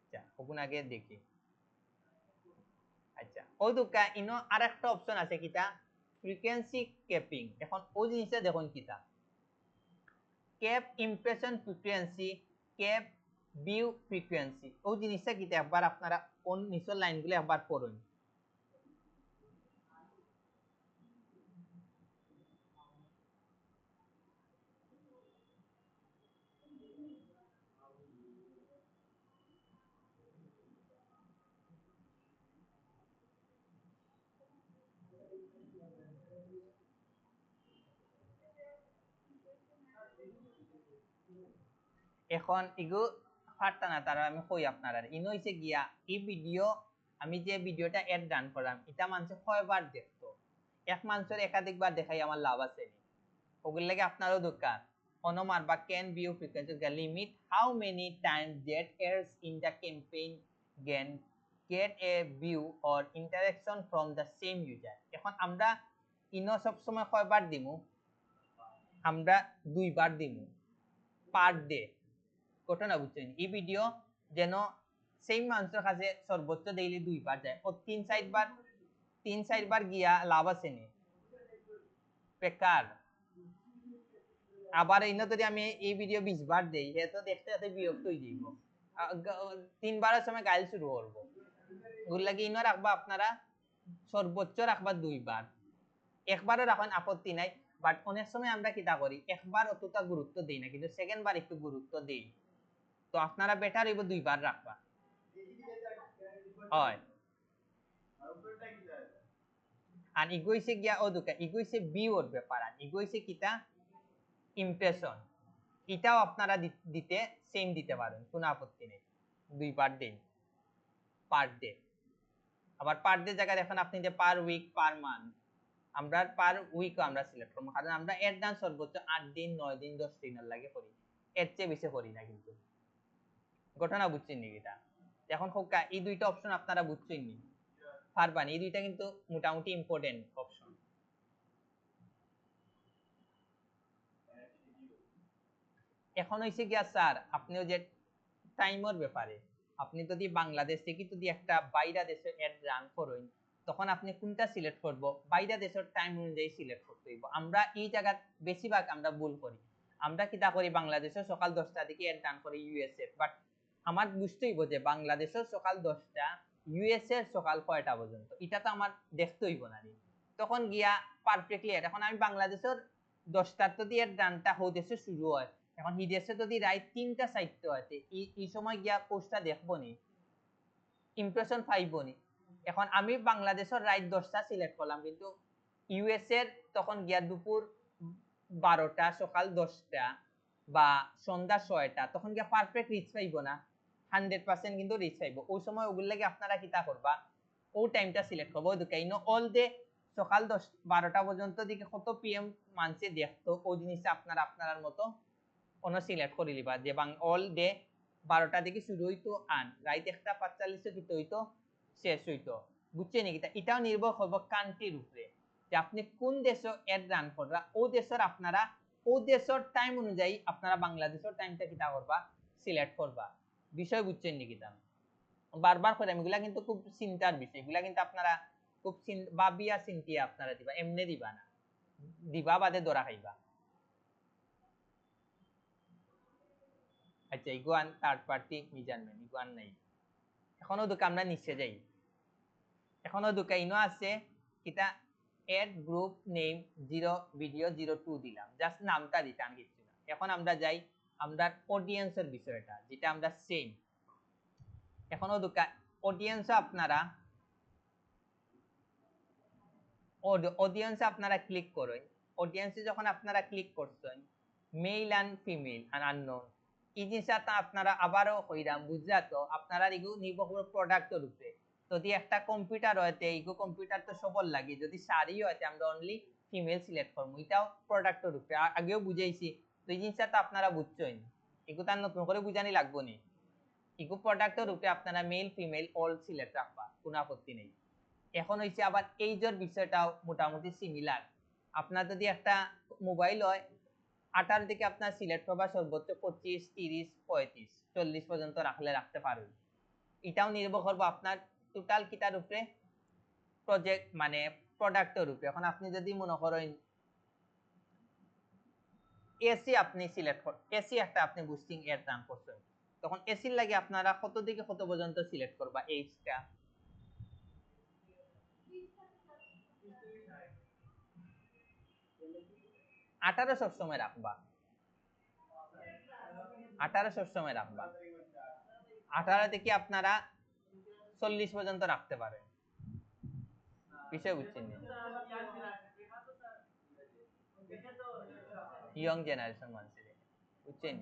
আচ্ছা ওগুন আগে দেখি। আচ্ছা ও দুকা ইনো আরেকটা অপশন আছে কিতা ফ্রিকোয়েন্সি ক্যাপিং। এখন ও জিনিসটা দেখুন কিতা cap impression frequency, cap view frequency. ও জিনিসটা কিতা একবার আপনারা কোন নিচের লাইনগুলো একবার পড়ুন। এখন ইগো ফারতা না তারা আমি কই আপনারা ইনো হইছে গিয়া এই ভিডিও, আমি যে ভিডিওটা এড রান করলাম এটা মানুষ কয়বার দেখতো, এক মানুষের একাধিকবার দেখাই আমার লাভ আছে নি? ওগুলো লাগে আপনারও দরকার অনমার বা can view frequency limit how many Times that airs in the campaign can get a view or interaction from the same user। এখন আমরা ইনো সব সময় কয়বার দিমু, আমরা দুইবার দিমু পার ডে। ঘটনা বুঝছেন এই ভিডিও যেন সেম মানুষের কাছে সর্বোচ্চ ডেইলি দুইবার যায় ও 3-4 বার গিয়া লাভ আছে নি বেকার। আবার এই যদি আমি এই ভিডিও 20 বার দেই হে তো দেখতে দেখতে বিরক্ত হয়ে যাইব, 3 বারের সময় গাইল শুরু করবো। ওগুলো লাগে ইনো রাখবা আপনারা সর্বোচ্চ রাখবা 2 বার, একবারও রাখেন আপত্তি নাই। বাট অনেক সময় আমরা কিতা করি একবার অতটা গুরুত্ব দেই না, কিন্তু সেকেন্ড বার একটু গুরুত্ব দেই। তো আপনারা বেটার হইব 2 বার রাখবা। হয় আর ইগোইছে গিয়া ও দুকা ইগোইছে ভিউর ব্যাপার, আর ইগোইছে কিতা ইমপ্রেশন। এটাও আপনারা দিতে সেম দিতে পারেন, কোনো আপত্তি নেই। 2 বার দিন পার ডে। আবার পার ডে জায়গায় এখন আপনি যে পার উইক পার মান্থ, আমরা পার উইকও আমরা সিলেক্ট করবো, কারণ আমরা এর দান সর্বোচ্চ 8 দিন 9 দিন 10 দিনের লাগে করি, এর চেয়ে বেশি করি না। কিন্তু ঘটনা বুঝছেন নি এটা? এখন খুব এই দুইটা অপশন আপনারা বুঝছেন নি পারবানি, এই দুইটা কিন্তু মোটামুটি ইম্পর্টেন্ট অপশন। এখন হইছে গিয়া স্যার আপনিও যে টাইমের ব্যাপারে, আপনি যদি বাংলাদেশ থেকে যদি একটা বাইরা দেশে অ্যাড রান করেন তখন আপনি কোনটা সিলেক্ট করব, বাইরা দেশের টাইম অনুযায়ী সিলেক্ট করতে হইব। আমরা এই জায়গা বেশিরভাগ আমরা ভুল করি, আমরা কিটা করি বাংলাদেশে সকাল 10টা দিকে অ্যাড রান করি ইউএসএ, বাট আমার বুঝতে হইব যে বাংলাদেশের সকাল 10টা ইউএসএ সকাল কয়টা পর্যন্ত, এটা তো আমার দেখতে হইব না। তখন গিয়া পারফেক্টলি এখন আমি বাংলাদেশের 10টার তো দিয়ে রানটা হো দেশে শুরু হয়, এখন হিদেশে যদি রাইট 3টা সাইডতে হয় এই সময় গিয়া পোস্টটা দেখবো নি, ইমপ্রেশন পাইবো নি। এখন আমি বাংলাদেশের রাইট 10টা সিলেক্ট করলাম, কিন্তু ইউএস এর তখন গিয়া দুপুর 12টা সকাল 10টা বা সন্ধ্যা 6টা, তখন গিয়া পারফেক্ট রিচ পাইবো না, 100% কিন্তু রিচ পাইবো। ওই সময় ওগুলো লাগে আপনারা কিতা করবা ও টাইমটা সিলেক্ট করবো। ওই দুকাই অল ডে সকাল 12টা পর্যন্ত দিকে কত পিএম মানছে দেখতো, ওই জিনিসটা আপনারা আপনার মতো অন্য সিলেক্ট করে লিবা যে অল ডে 12টা থেকে শুরু হইতো আন রাইট 1:45 দিতে হইতো শেষ হইতো। বুঝছেন নাকি? এটাও নির্ভর করবো কান্ট্রির উপরে যে আপনি কোন দেশে এড রান করবা, ও দেশের আপনারা ও দেশের টাইম অনুযায়ী আপনারা বাংলাদেশের টাইমটা কিতা করবা সিলেক্ট করবা। বিষয় বুঝছেন নাকি? বারবার করে এগুলা কিন্তু খুব চিন্তার বিষয়, এগুলা কিন্তু আপনারা খুব ভাবিয়া চিন্তিয়া আপনারা দিবা, এমনি দিবা না, দিবা বাদে ধরা খাইবা। আচ্ছা ইগুয়ান থার্ড পার্টি মেজারমেন্ট ইগুয়ান নাই। এখনো দুকা আমরা নিচে যাই, এখনো দুকা ইনো আছে কিতা এড গ্রুপ নেম 0 ভিডিও 02 দিলাম, জাস্ট নামটা দিতাম কিছু না। এখন আমরা যাই আমরা অডিয়েন্সের বিষয়টা যেটা আমরা সেম। এখনো দুকা অডিয়েন্স আপনারা অডিয়েন্স আপনারা ক্লিক করেন, অডিয়েন্সে যখন আপনারা ক্লিক করছেন মেল অ্যান্ড ফিমেল আর আননোন, এই জিনিসটা আপনারা আবারও হইরাম বুঝলা তো আপনারা এগু নির্ভর করে প্রোডাক্টের উপরে যদি একটা কম্পিউটার হয়তে এগু কম্পিউটার তো সবল লাগে যদি শাড়ি হয়তে আমরা অনলি ফিমেল সিলেক্ট করবো এটাও প্রোডাক্টের উপরে আগেও বুঝাইছি তো এই জিনিসটা তো আপনারা বুঝছেন এগু তার নতুন করে বুঝানি লাগবো নি এগু প্রোডাক্টের উপরে আপনারা মেল ফিমেল অল সিলেক্ট রাখবা কোনো আপত্তি নেই এখন হইছে আবার এইজের বিষয়টাও মোটামুটি সিমিলার আপনার যদি একটা মোবাইল হয় 18 থেকে আপনার সিলেক্ট করবা সর্বোচ্চ 25 30 35 40 পর্যন্ত রাখলে রাখতে পারবেন এটাও নির্ভর করবো আপনার টোটাল কিটার উপরে প্রজেক্ট মানে প্রোডাক্টের উপরে এখন আপনি যদি মনে করেন এসি আপনি সিলেক্ট এসি একটা আপনি বুস্টিং এর দাম করছেন তখন এসির লাগে আপনারা কত থেকে কত পর্যন্ত সিলেক্ট করবা এইচটা 18 সবসময় রাখবা 18 সবসময় রাখবা 18 থেকে আপনারা 40 পর্যন্ত রাখতে পারেন বিষয় বুঝছেন ইয়ং জেনারেশন মানুষ বুঝছেন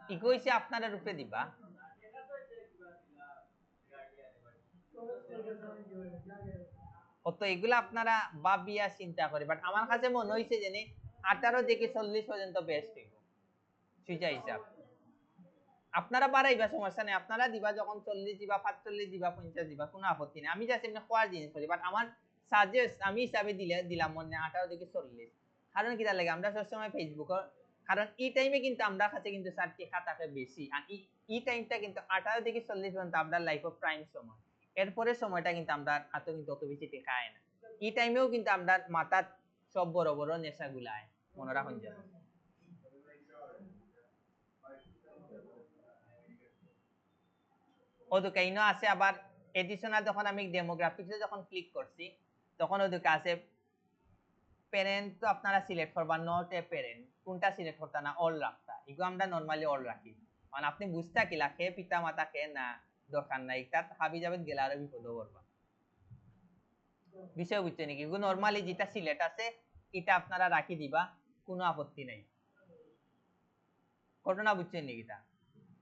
ইকোইসে আপনারা রূপে দিবা তো এগুলো আপনারা ভাবিয়া চিন্তা করে বাট আমার কাছে মনে হইছে যে 18 থেকে 40 পর্যন্ত বেস্ট সুইচা হিসাব আপনারা বাড়াইবা সমস্যা নেই আপনারা দিবা যখন 40 দিবা 45 দিবা 50 দিবা কোনো আপত্তি নেই আমি জাস্ট এমনি খোয়ার জিনিস করি বাট আমার সাজেস্ট আমি হিসাবে দিলাম মনে 18 থেকে 40 কারণ কি লাগে আমরা সবসময় ফেসবুক কারণ এই টাইমে কিন্তু আমরা কাছে কিন্তু 4টি খাতাকে বেশি আর এই টাইমটা কিন্তু 18 থেকে 40 পর্যন্ত আমরা লাইফ অফ প্রাইম সময় এরপরে সময়টা কিন্তু আমরা এত কিন্তু অত বেশি টেকা আয় না এই টাইমেও কিন্তু আমরা মাথার সব বড় বড় নেশাগুলো আয় মনে রাখুন যেন ওদিকে ইনো আছে আবার এডিশনাল যখন আমি ডেমোগ্রাফিক্সে যখন ক্লিক করছি তখন ওদিকে আছে প্যারেন্ট তো আপনারা সিলেক্ট করবা নট এ প্যারেন্ট কোনটা সিলেক্ট করতে না অল রাখতা এগুলো আমরা নরমালি অল রাখি কারণ আপনি বুঝতে কি লাখে পিতা মাতা কে না দরকার নাই তার হাবি যাবেন গেলে আরো বিপদ করবা বিষয় বুঝতে নাকি এগুলো নরমালি যেটা সিলেক্ট আছে এটা আপনারা রাখি দিবা কোনো আপত্তি নাই ঘটনা বুঝছেন নাকি তা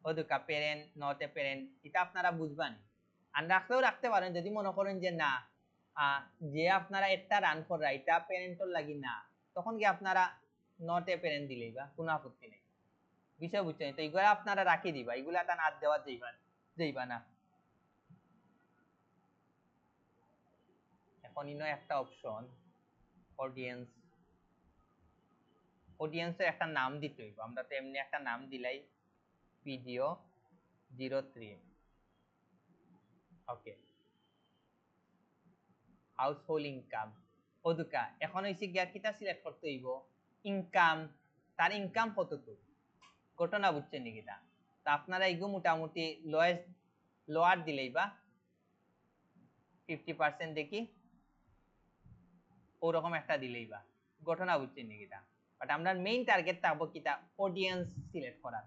ওদিকে প্যারেন্ট নট এ প্যারেন্ট এটা আপনারা বুঝবান আর রাখলেও রাখতে পারেন যদি মনে করেন যে না যে আপনারা একটা রান করা এটা প্যারেন্টর লাগি না তখন কি আপনারা নট এ প্যারেন্ট দিলেই বা কোনো আপত্তি নেই বিষয় বুঝছেন তো এগুলা আপনারা রাখি দিবা এগুলা তা না দেওয়া যাইবা না এখন ইনো একটা অপশন অডিয়েন্স অডিয়েন্সের একটা নাম দিতে হইব আমরা তো এমনি একটা নাম দিলাই ভিডিও 03 ওকে হাউসহোল্ড ইনকাম ওদুকা এখন হইছে গিয়া কিটা সিলেক্ট করতে হইব ইনকাম তার ইনকাম কতটুকু ঘটনা বুঝছেন নাকি তা আপনারা এগো মোটামুটি লোয়ার দিলেই বা 50% দেখি ওরকম একটা দিলেই বা ঘটনা বুঝছেন নাকি তা বাট আমরা মেইন টার্গেট থাকবো কিটা অডিয়েন্স সিলেক্ট করার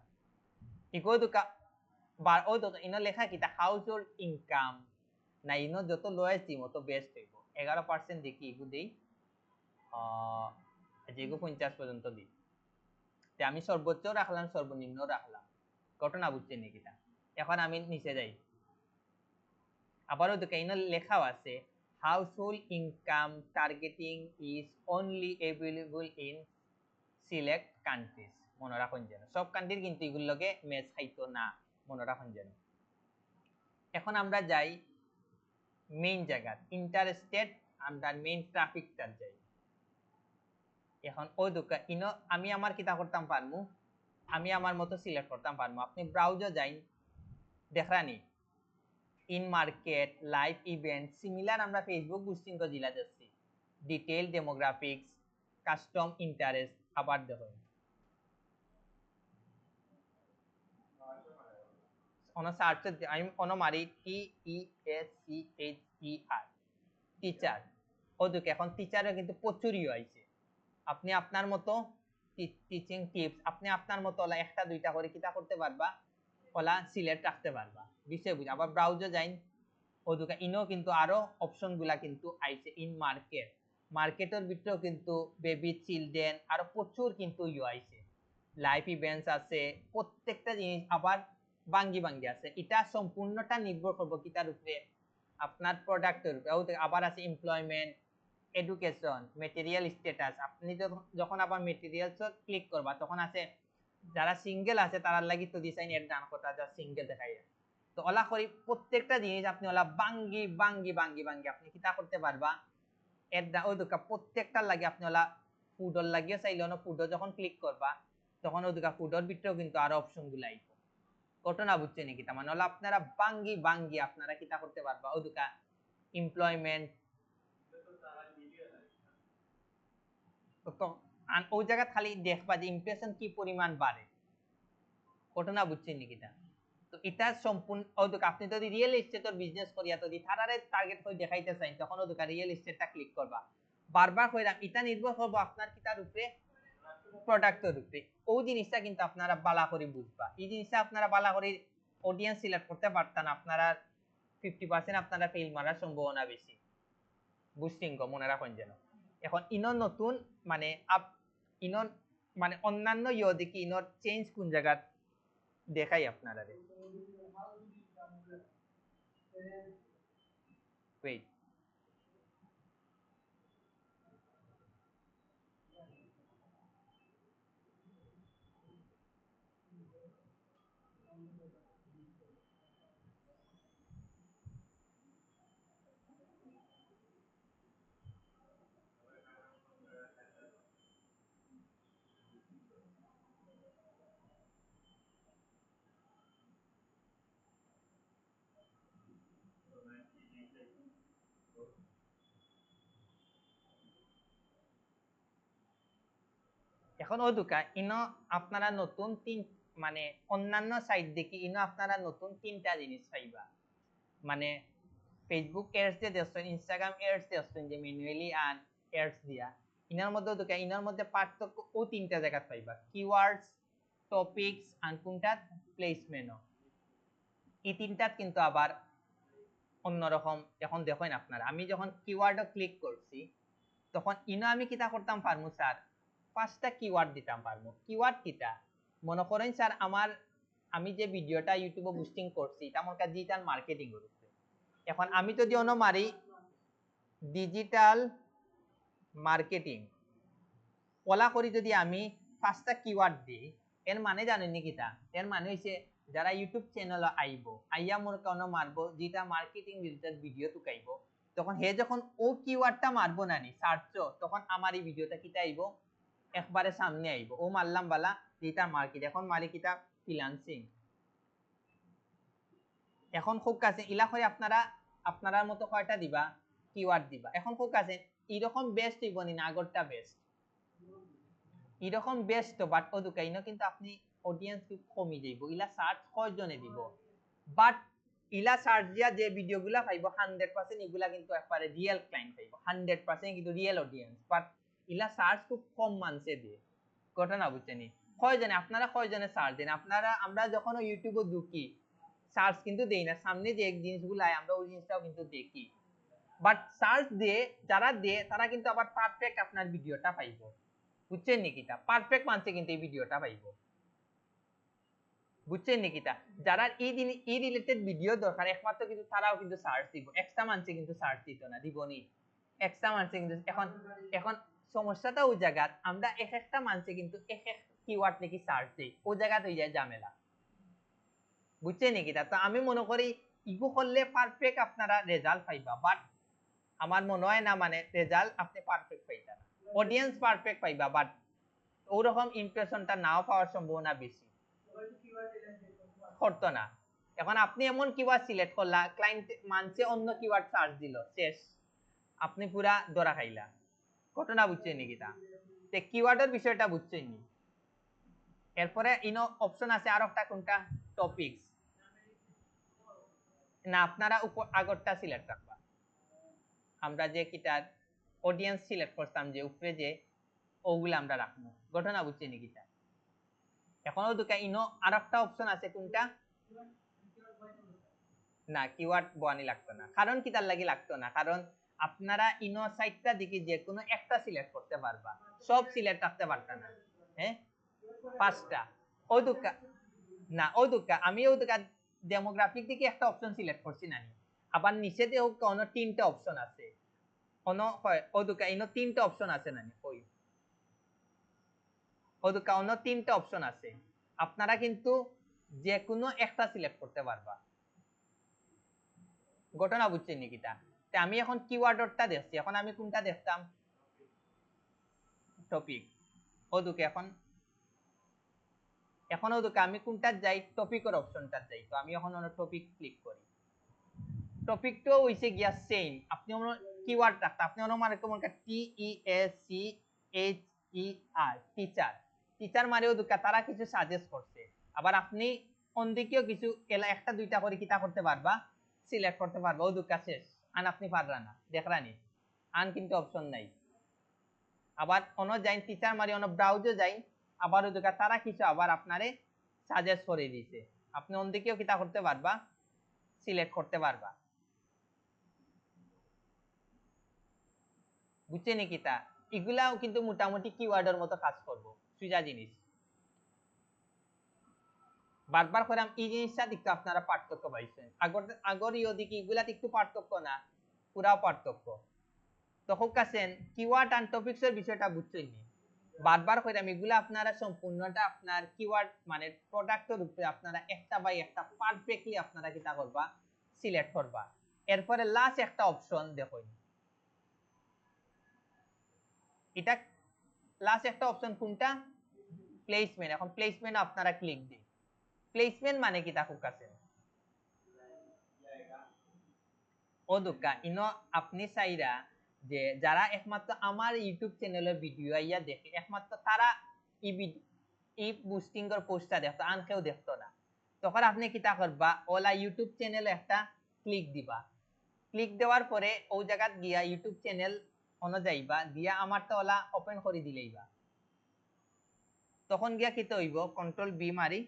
ইকো দুকা বার ও তো ইনো লেখা কিটা হাউসহোল্ড ইনকাম না ইনো যত লোয়েস্ট দিম তত বেস্ট হইব 11% দেখি ইগু দেই যেগু 50 পর্যন্ত দিই আমি সর্বোচ্চ রাখলাম সর্বনিম্ন রাখলাম ঘটনা বুঝছেন নাকি তা এখন আমি নিচে যাই আবারও দেখে ইনো লেখাও আছে household income targeting is only available in select countries মনে রাখুন যেন সব কান্ট্রির কিন্তু এগুলোকে ম্যাচ খাইতো না মনে রাখুন যেন এখন আমরা যাই মেইন জায়গা ইন্টারস্টেট আমরা মেইন ট্রাফিকটা যাই এখন ওই দোকা ইনো আমি আমার কিতা করতাম পারমু আমি আমার মতো সিলেক্ট করতাম পারমু আপনি ব্রাউজার যাই দেখরানি in market live event similar আমরা ফেসবুক বুস্টিং কো জিলা যাচ্ছি ডিটেইল ডেমোগ্রাফিক্স কাস্টম ইন্টারেস্ট আবার দেখুন অন সার্চ আমি অন মারি TESCHER টিচার ওদিকে এখন টিচারে কিন্তু প্রচুরই হয়েছে আপনি আপনার মতো টিচিং টিপস আপনি আপনার মতো একটা দুইটা করে কিতা করতে পারবা ওলা সিলেক্ট রাখতে পারবা বিষয় বুঝ আবার ব্রাউজার যাইন ওদিকে ইনো কিন্তু আরো অপশন গুলা কিন্তু আইছে ইন মার্কেটের ভিতরেও কিন্তু বেবি চিলড্রেন আরো প্রচুর কিন্তু ইউ আইছে লাইভ ইভেন্টস আছে, প্রত্যেকটা জিনিস আবার বাঙ্গি বাঙ্গি আছে। এটা সম্পূর্ণটা নির্ভর করবো কিতার উপরে, আপনার প্রোডাক্টের উপরে। আবার আছে এমপ্লয়মেন্ট, এডুকেশন, মেটেরিয়াল স্ট্যাটাস। আপনি যখন আবার মেটেরিয়ালস ক্লিক করবা তখন আছে যারা সিঙ্গেল আছে তারা লাগি তো ডিজাইন এর ডান কথা যা সিঙ্গেল দেখাই। তো ওলা করি প্রত্যেকটা জিনিস আপনি ওলা বাঙ্গি বাঙ্গি বাঙ্গি বাঙ্গি আপনি কিতা করতে পারবা এর ওই দুকা প্রত্যেকটার লাগে আপনি ওলা ফুডর লাগিয়ে চাইলে না, ফুডর যখন ক্লিক করবা তখন ওই দুকা ফুডর ভিতরেও কিন্তু আরো অপশন গুলো আইব। ঘটনা বুঝছে নাকি? তার মানে হলো আপনারা বাঙ্গি বাঙ্গি আপনারা কিতা করতে পারবা ওই দুকা এমপ্লয়মেন্ট তো ওই জায়গা খালি দেখবা যে ইমপ্রেশন কি পরিমাণ বাড়ে। ঘটনা বুঝছেন নাকি? তো এটা সম্পূর্ণ আপনি যদি রিয়েল এস্টেটের বিজনেস করিয়া যদি তারারে টার্গেট করে দেখাইতে চাই তখন ওদুকা রিয়েল এস্টেটটা ক্লিক করবা। বারবার কইরাম এটা নির্ভর করবো আপনার কিতার উপরে, প্রোডাক্টের উপরে। ওই জিনিসটা কিন্তু আপনারা বালা করে বুঝবা। এই জিনিসটা আপনারা বালা করে অডিয়েন্স সিলেক্ট করতে পারতেন, আপনারা 50% আপনারা ফেল মারার সম্ভাবনা বেশি। বুস্টিং কো মনে রাখুন যেন। এখন ইনর নতুন মানে ইনর মানে অন্যান্য ইয়ে দেখি ইনর চেঞ্জ কোন জায়গা দেখাই আপনারা। Wait. এখন ও দুকা ইনো আপনারা নতুন তিন মানে অন্যান্য সাইট দেখি ইনো আপনারা নতুন তিনটা জিনিস পাইবা। মানে ফেসবুক এডস দিয়ে দেখছেন, ইনস্টাগ্রাম এডস দেখছেন যে ম্যানুয়ালি আন এডস দিয়া, ইনার মধ্যে দুকা ইনার মধ্যে পার্থক্য ও তিনটা জায়গা পাইবা, কিওয়ার্ডস, টপিকস আর কোনটা প্লেসমেন্ট। এই তিনটাত কিন্তু আবার অন্যরকম। এখন দেখেন আপনারা আমি যখন কিওয়ার্ডও ক্লিক করছি তখন ইনো আমি কিতা করতাম পারমু স্যার, 5টা কিওয়ার্ড দিতাম পারমু। কিওয়ার্ড কিতা মনে করেন স্যার আমার আমি যে ভিডিওটা ইউটিউবে বুস্টিং করছি এটা আমার কাছে ডিজিটাল মার্কেটিং এর উপরে। এখন আমি যদি অন্য মারি ডিজিটাল মার্কেটিং ওলা করি যদি আমি 5টা কিওয়ার্ড দিই, এর মানে জানেন নি কিতা? এর মানে হইছে যারা ইউটিউব চ্যানেল আইব আইয়া মোর কোন মারবো যেটা মার্কেটিং রিলেটেড ভিডিও তুকাইব, তখন হে যখন ও কিওয়ার্ডটা মারবো না নি সার্চ, তখন আমার এই ভিডিওটা কিতা আইব একবারে সামনে আইব। ও মারলাম বালা ডিজিটাল মার্কেট, এখন মারি কিতা ফ্রিল্যান্সিং। এখন খুব কাছে ইলা করে আপনারা আপনার মতো কয়টা দিবা কিওয়ার্ড দিবা। এখন খুব কাছে এরকম বেস্ট হইব নি না আগরটা বেস্ট, এরকম বেস্ট তো বাট ওদুকাইনো কিন্তু আপনি অডিয়েন্স খুব কমই যাইব। ইলা সার্চ কয়জনে দিব, বাট ইলা সার্চ দিয়া যে ভিডিওগুলা পাইব 100% এগুলা কিন্তু একবারে রিয়েল ক্লায়েন্ট পাইব, 100% কিন্তু রিয়েল অডিয়েন্স। বাট ইলা সার্চ খুব কম মানুষে দিয়ে। ঘটনা বুঝছেনি? কয়জনে আপনারা কয়জনে সার্চ দেন? আপনারা আমরা যখন ইউটিউবে ঢুকি সার্চ কিন্তু দেই না, সামনে যে জিনিসগুলো আয় আমরা ওই জিনিসটাও কিন্তু দেখি। বাট সার্চ দিয়ে যারা দেয় তারা কিন্তু আবার পারফেক্ট আপনার ভিডিওটা পাইব। বুঝছেন নিকিতা? পারফেক্ট মানছে কিন্তু এই ভিডিওটা পাইব। বুঝছেন নিকিতা? যারা ই রিলেটেড ভিডিও দরকার একমাত্র কিন্তু তারাও কিন্তু সার্চ দিব। এক্সট্রা মানছে কিন্তু সার্চ দিত না, দিবনি। এক্সট্রা মানছে কিন্তু এখন এখন সমস্যাটা ওই জায়গা আমরা এক একটা মানছে কিন্তু এক এক কিওয়ার্ড নাকি সার্চ দেই, ওই জায়গাতে হয়ে যায় ঝামেলা। বুঝছেন নিকিতা? তো আমি মনে করি ইগো করলে পারফেক্ট আপনারা রেজাল্ট পাইবা, বাট আমার মনে হয় না মানে রেজাল্ট আপনি পারফেক্ট পাইতা না। অডিয়েন্স পারফেক্ট পাইবা বাট ওরকম ইমপ্রেশনটা নাও পাওয়ার সম্ভাবনা বেশি করতো না। এখন আপনি এমন কিওয়ার্ড সিলেক্ট করলা ক্লায়েন্ট মানছে অন্য কিওয়ার্ড সার্চ দিল, শেষ, আপনি পুরা ধরা খাইলা। ঘটনা বুঝছেন নাকি? তা কিওয়ার্ডের বিষয়টা বুঝছেন নি? এরপরে ইনো অপশন আছে আর একটা কোনটা, টপিকস না আপনারা উপর আগরটা সিলেক্ট রাখবা। আমরা যে কিটার অডিয়েন্স সিলেক্ট করতাম যে উপরে যে ওগুলো আমরা রাখবো। ঘটনা বুঝছেন নাকি? তা এখনো তো ইনো আর একটা অপশন আছে কোনটা, না কিওয়ার্ড বয়ানি লাগতো না। কারণ কি তার লাগি লাগতো না? কারণ আপনারা ইনো সাইটটা দিকে যে কোনো একটা সিলেক্ট করতে পারবা, সব সিলেক্ট রাখতে পারতা না। হ্যাঁ 5টা ও দুকা না ও দুকা আমি ও দুকা ডেমোগ্রাফিক দিকে একটা অপশন সিলেক্ট করছি না আবার নিচে দিয়ে কোনো 3টা অপশন আছে কোনো হয় ও দুকা ইনো 3টা অপশন আছে না ওই ও দুকা অন্য 3টা অপশন আছে আপনারা কিন্তু যে কোনো একটা সিলেক্ট করতে পারবা ঘটনা বুঝছেন নিকিতা আমি এখন কিওয়ার্ডটা দেখছি এখন আমি কোনটা দেখতাম টপিক ওদুকে এখন ওদুকে আমি কোনটা যাই টপিকের অপশনটা যাই তো আমি এখন টপিক ক্লিক করি টপিকটো হইছে গিয়া সেম আপনি কিওয়ার্ড রাখতে আপনি মানে কোন TEACHER টিচার টিচার মানে ওদুকে তারা কিছু সাজেস্ট করছে আবার আপনি অন্যদিকেও কিছু একটা দুইটা করে কিতা করতে পারবা সিলেক্ট করতে পারবা ওদুকে শেষ আন আপনি পাররা না দেখরানি আন কিন্তু অপশন নাই আবার অন্য যাই টিচার মারি অন্য ব্রাউজে যাই আবার ওদিকে তারা কিছু আবার আপনারে সাজেস্ট করে দিয়েছে আপনি অন্যদিকেও কিতা করতে পারবা সিলেক্ট করতে পারবা বুঝছেন কিতা এগুলাও কিন্তু মোটামুটি কিওয়ার্ডের মতো কাজ করব সুজা জিনিস বারবার করে এই জিনিসটা দেখতে আপনারা পার্থক্য পাইছেন আগর ওদিকে এগুলা একটু পার্থক্য না পুরা পার্থক্য তখন কাছেন কিওয়ার্ড এন্ড টপিকস এর বিষয়টা বুঝছেন নি বারবার কইরাম এগুলা আপনারা সম্পূর্ণটা আপনার কিওয়ার্ড মানে প্রোডাক্টের উপরে আপনারা একটা বাই একটা পারফেক্টলি আপনারা কিটা করবা সিলেক্ট করবা এরপরে লাস্ট একটা অপশন দেখুন এটা লাস্ট একটা অপশন কোনটা প্লেসমেন্ট এখন প্লেসমেন্ট আপনারা ক্লিক দিন প্লেসমেন্ট মানে কি তাকুক কাছে ও দুকা ইনো আপনি চাইরা যে যারা একমাত্র আমার ইউটিউব চ্যানেলের ভিডিও আইয়া দেখে একমাত্র তারা এই বুস্টিং এর পোস্টটা দেখতো আর কেউ দেখতো না তখন আপনি কিতা করবা ওলা ইউটিউব চ্যানেলে একটা ক্লিক দিবা ক্লিক দেওয়ার পরে ও জায়গাত গিয়া ইউটিউব চ্যানেল অনুযায়ীবা দিয়া আমারটা ওলা ওপেন করে দিলেইবা তখন গিয়া কিতা হইব কন্ট্রোল বি মারি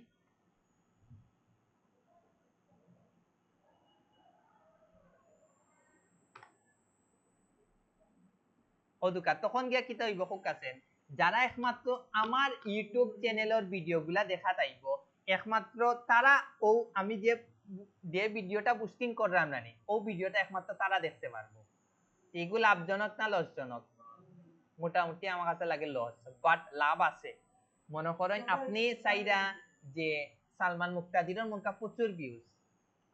ওদুকা তখন গিয়া কিতা হইব খুব কাছেন যারা একমাত্র আমার ইউটিউব চ্যানেলের ভিডিওগুলা দেখা তাইব একমাত্র তারা ও আমি যে ভিডিওটা পোস্টিং করলাম নানি ও ভিডিওটা একমাত্র তারা দেখতে পারবো এগুলো লাভজনক না লসজনক মোটামুটি আমার কাছে লাগে লস বাট লাভ আছে মনে করেন আপনি চাইরা যে সালমান মুক্তাদিরের মনকা প্রচুর ভিউজ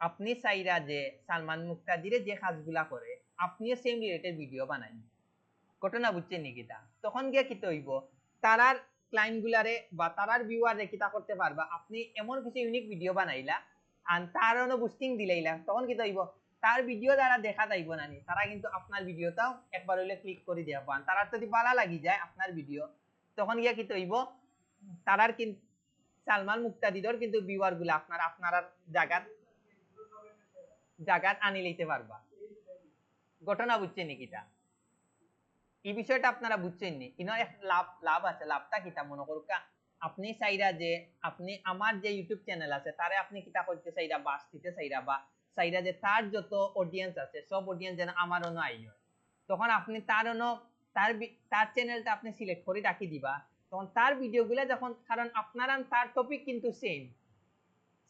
আপনি চাইরা যে সালমান মুক্তাদিরে যে কাজগুলা করে আপনিও সেম রিলেটেড ভিডিও বানাই ঘটনা বুঝছেন নাকি তা তখন গিয়ে কি হইব তারার ক্লায়েন্ট গুলারে বা তারার ভিউয়ারে কিতা করতে পারবা আপনি এমন কিছু ইউনিক ভিডিও বানাইলা আর তারও বুস্টিং দিলাইলা তখন কি হইব তার ভিডিও যারা দেখা যাইব না নি তারা কিন্তু আপনার ভিডিওটাও একবার হইলে ক্লিক করে দিয়া পান তার যদি ভালো লাগি যায় আপনার ভিডিও তখন গিয়া কি হইব তারার কিন্তু সালমান মুক্তাদিদর কিন্তু ভিউয়ার গুলা আপনারা জাগাত আনি লইতে পারবা ঘটনা বুঝছেন নাকি তা এই বিষয়টা আপনারা বুঝছেন নি ইনো এক লাভ আছে লাভটা কিটা মনে করুকা আপনি চাইরা যে আপনি আমার যে ইউটিউব চ্যানেল আছে তারে আপনি কিটা করতে চাইরা বাস দিতে চাইরা বা চাইরা যে তার যত অডিয়েন্স আছে সব অডিয়েন্স যেন আমার অন্য আই হয় তখন আপনি তার অন্য তার চ্যানেলটা আপনি সিলেক্ট করে রাখি দিবা তখন তার ভিডিওগুলো যখন কারণ আপনার তার টপিক কিন্তু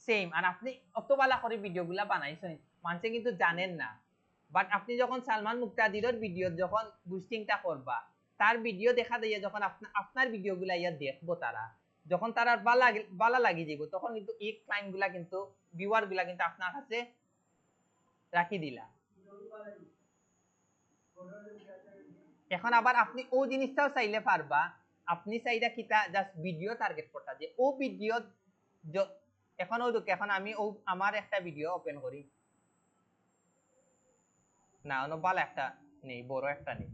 সেম আর আপনি অত বালা করে ভিডিওগুলা বানাইছেন মানুষে কিন্তু জানেন না বাট আপনি যখন সালমান মুক্তাদিরের ভিডিও যখন বুস্টিংটা করবা তার ভিডিও দেখা দিয়ে যখন আপনার ভিডিওগুলা ইয়া দেখবো তারা যখন তারা বালা লাগি যাব তখন কিন্তু এই ক্লায়েন্ট গুলা কিন্তু ভিউয়ার গুলা কিন্তু আপনার কাছে রাখি দিলা এখন আবার আপনি ও জিনিসটাও চাইলে পারবা আপনি চাইরা কিটা জাস্ট ভিডিও টার্গেট করতা যে ও ভিডিও এখন আমি ও আমার একটা ভিডিও ওপেন করি না অন্য ভালো একটা নেই বড় একটা নেই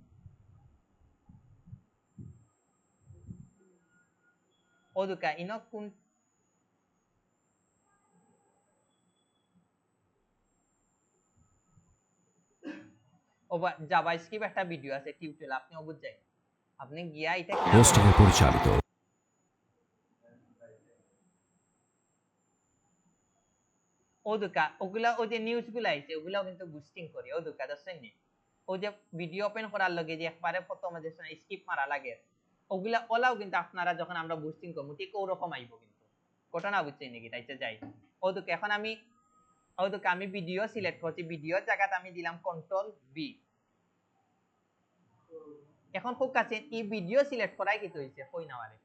ওদুকা ইনো কোন ওবা জাভাস্ক্রিপ্ট একটা ভিডিও আছে টিউটোরিয়াল আপনি বুঝছেন আপনি গিয়া এটা হোস্টিং এ পরিচালিত ওদুকা ওগুলা ওই যে নিউজ গুলা আইছে ওগুলাও কিন্তু বুস্টিং করে ওদুকা দেখছেন নি ও যে ভিডিও ওপেন করার লগে যে একবারে প্রথমে যে স্কিপ মারা লাগে ওগুলা ওলাও কিন্তু আপনারা যখন আমরা বুস্টিং করবো ঠিক ওরকম আইব কিন্তু ঘটনা বুঝছেন নাকি তাইতে যাই ওদুকে এখন আমি ভিডিও সিলেক্ট করছি ভিডিও জায়গাতে আমি দিলাম কন্ট্রোল বি এখন খুব কাছে এই ভিডিও সিলেক্ট করাই কি হইছে কই না মানে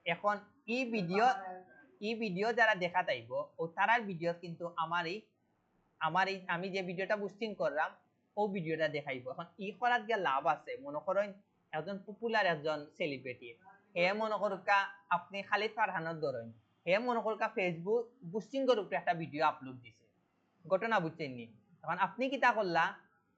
এখন এই ভিডিও যারা দেখা তাইব ও তারার ভিডিও কিন্তু আমার এই আমি যে ভিডিওটা বুস্টিং করলাম ও ভিডিওটা দেখাইবো এখন ই করার যে লাভ আছে মনে করেন একজন পপুলার একজন সেলিব্রিটি হে মনে করুকা আপনি খালিদ ফারহানের ধরেন হে মনে করুকা ফেসবুক বুস্টিং করুক একটা ভিডিও আপলোড দিছে ঘটনা বুঝছেননি এখন আপনি কি তা করলা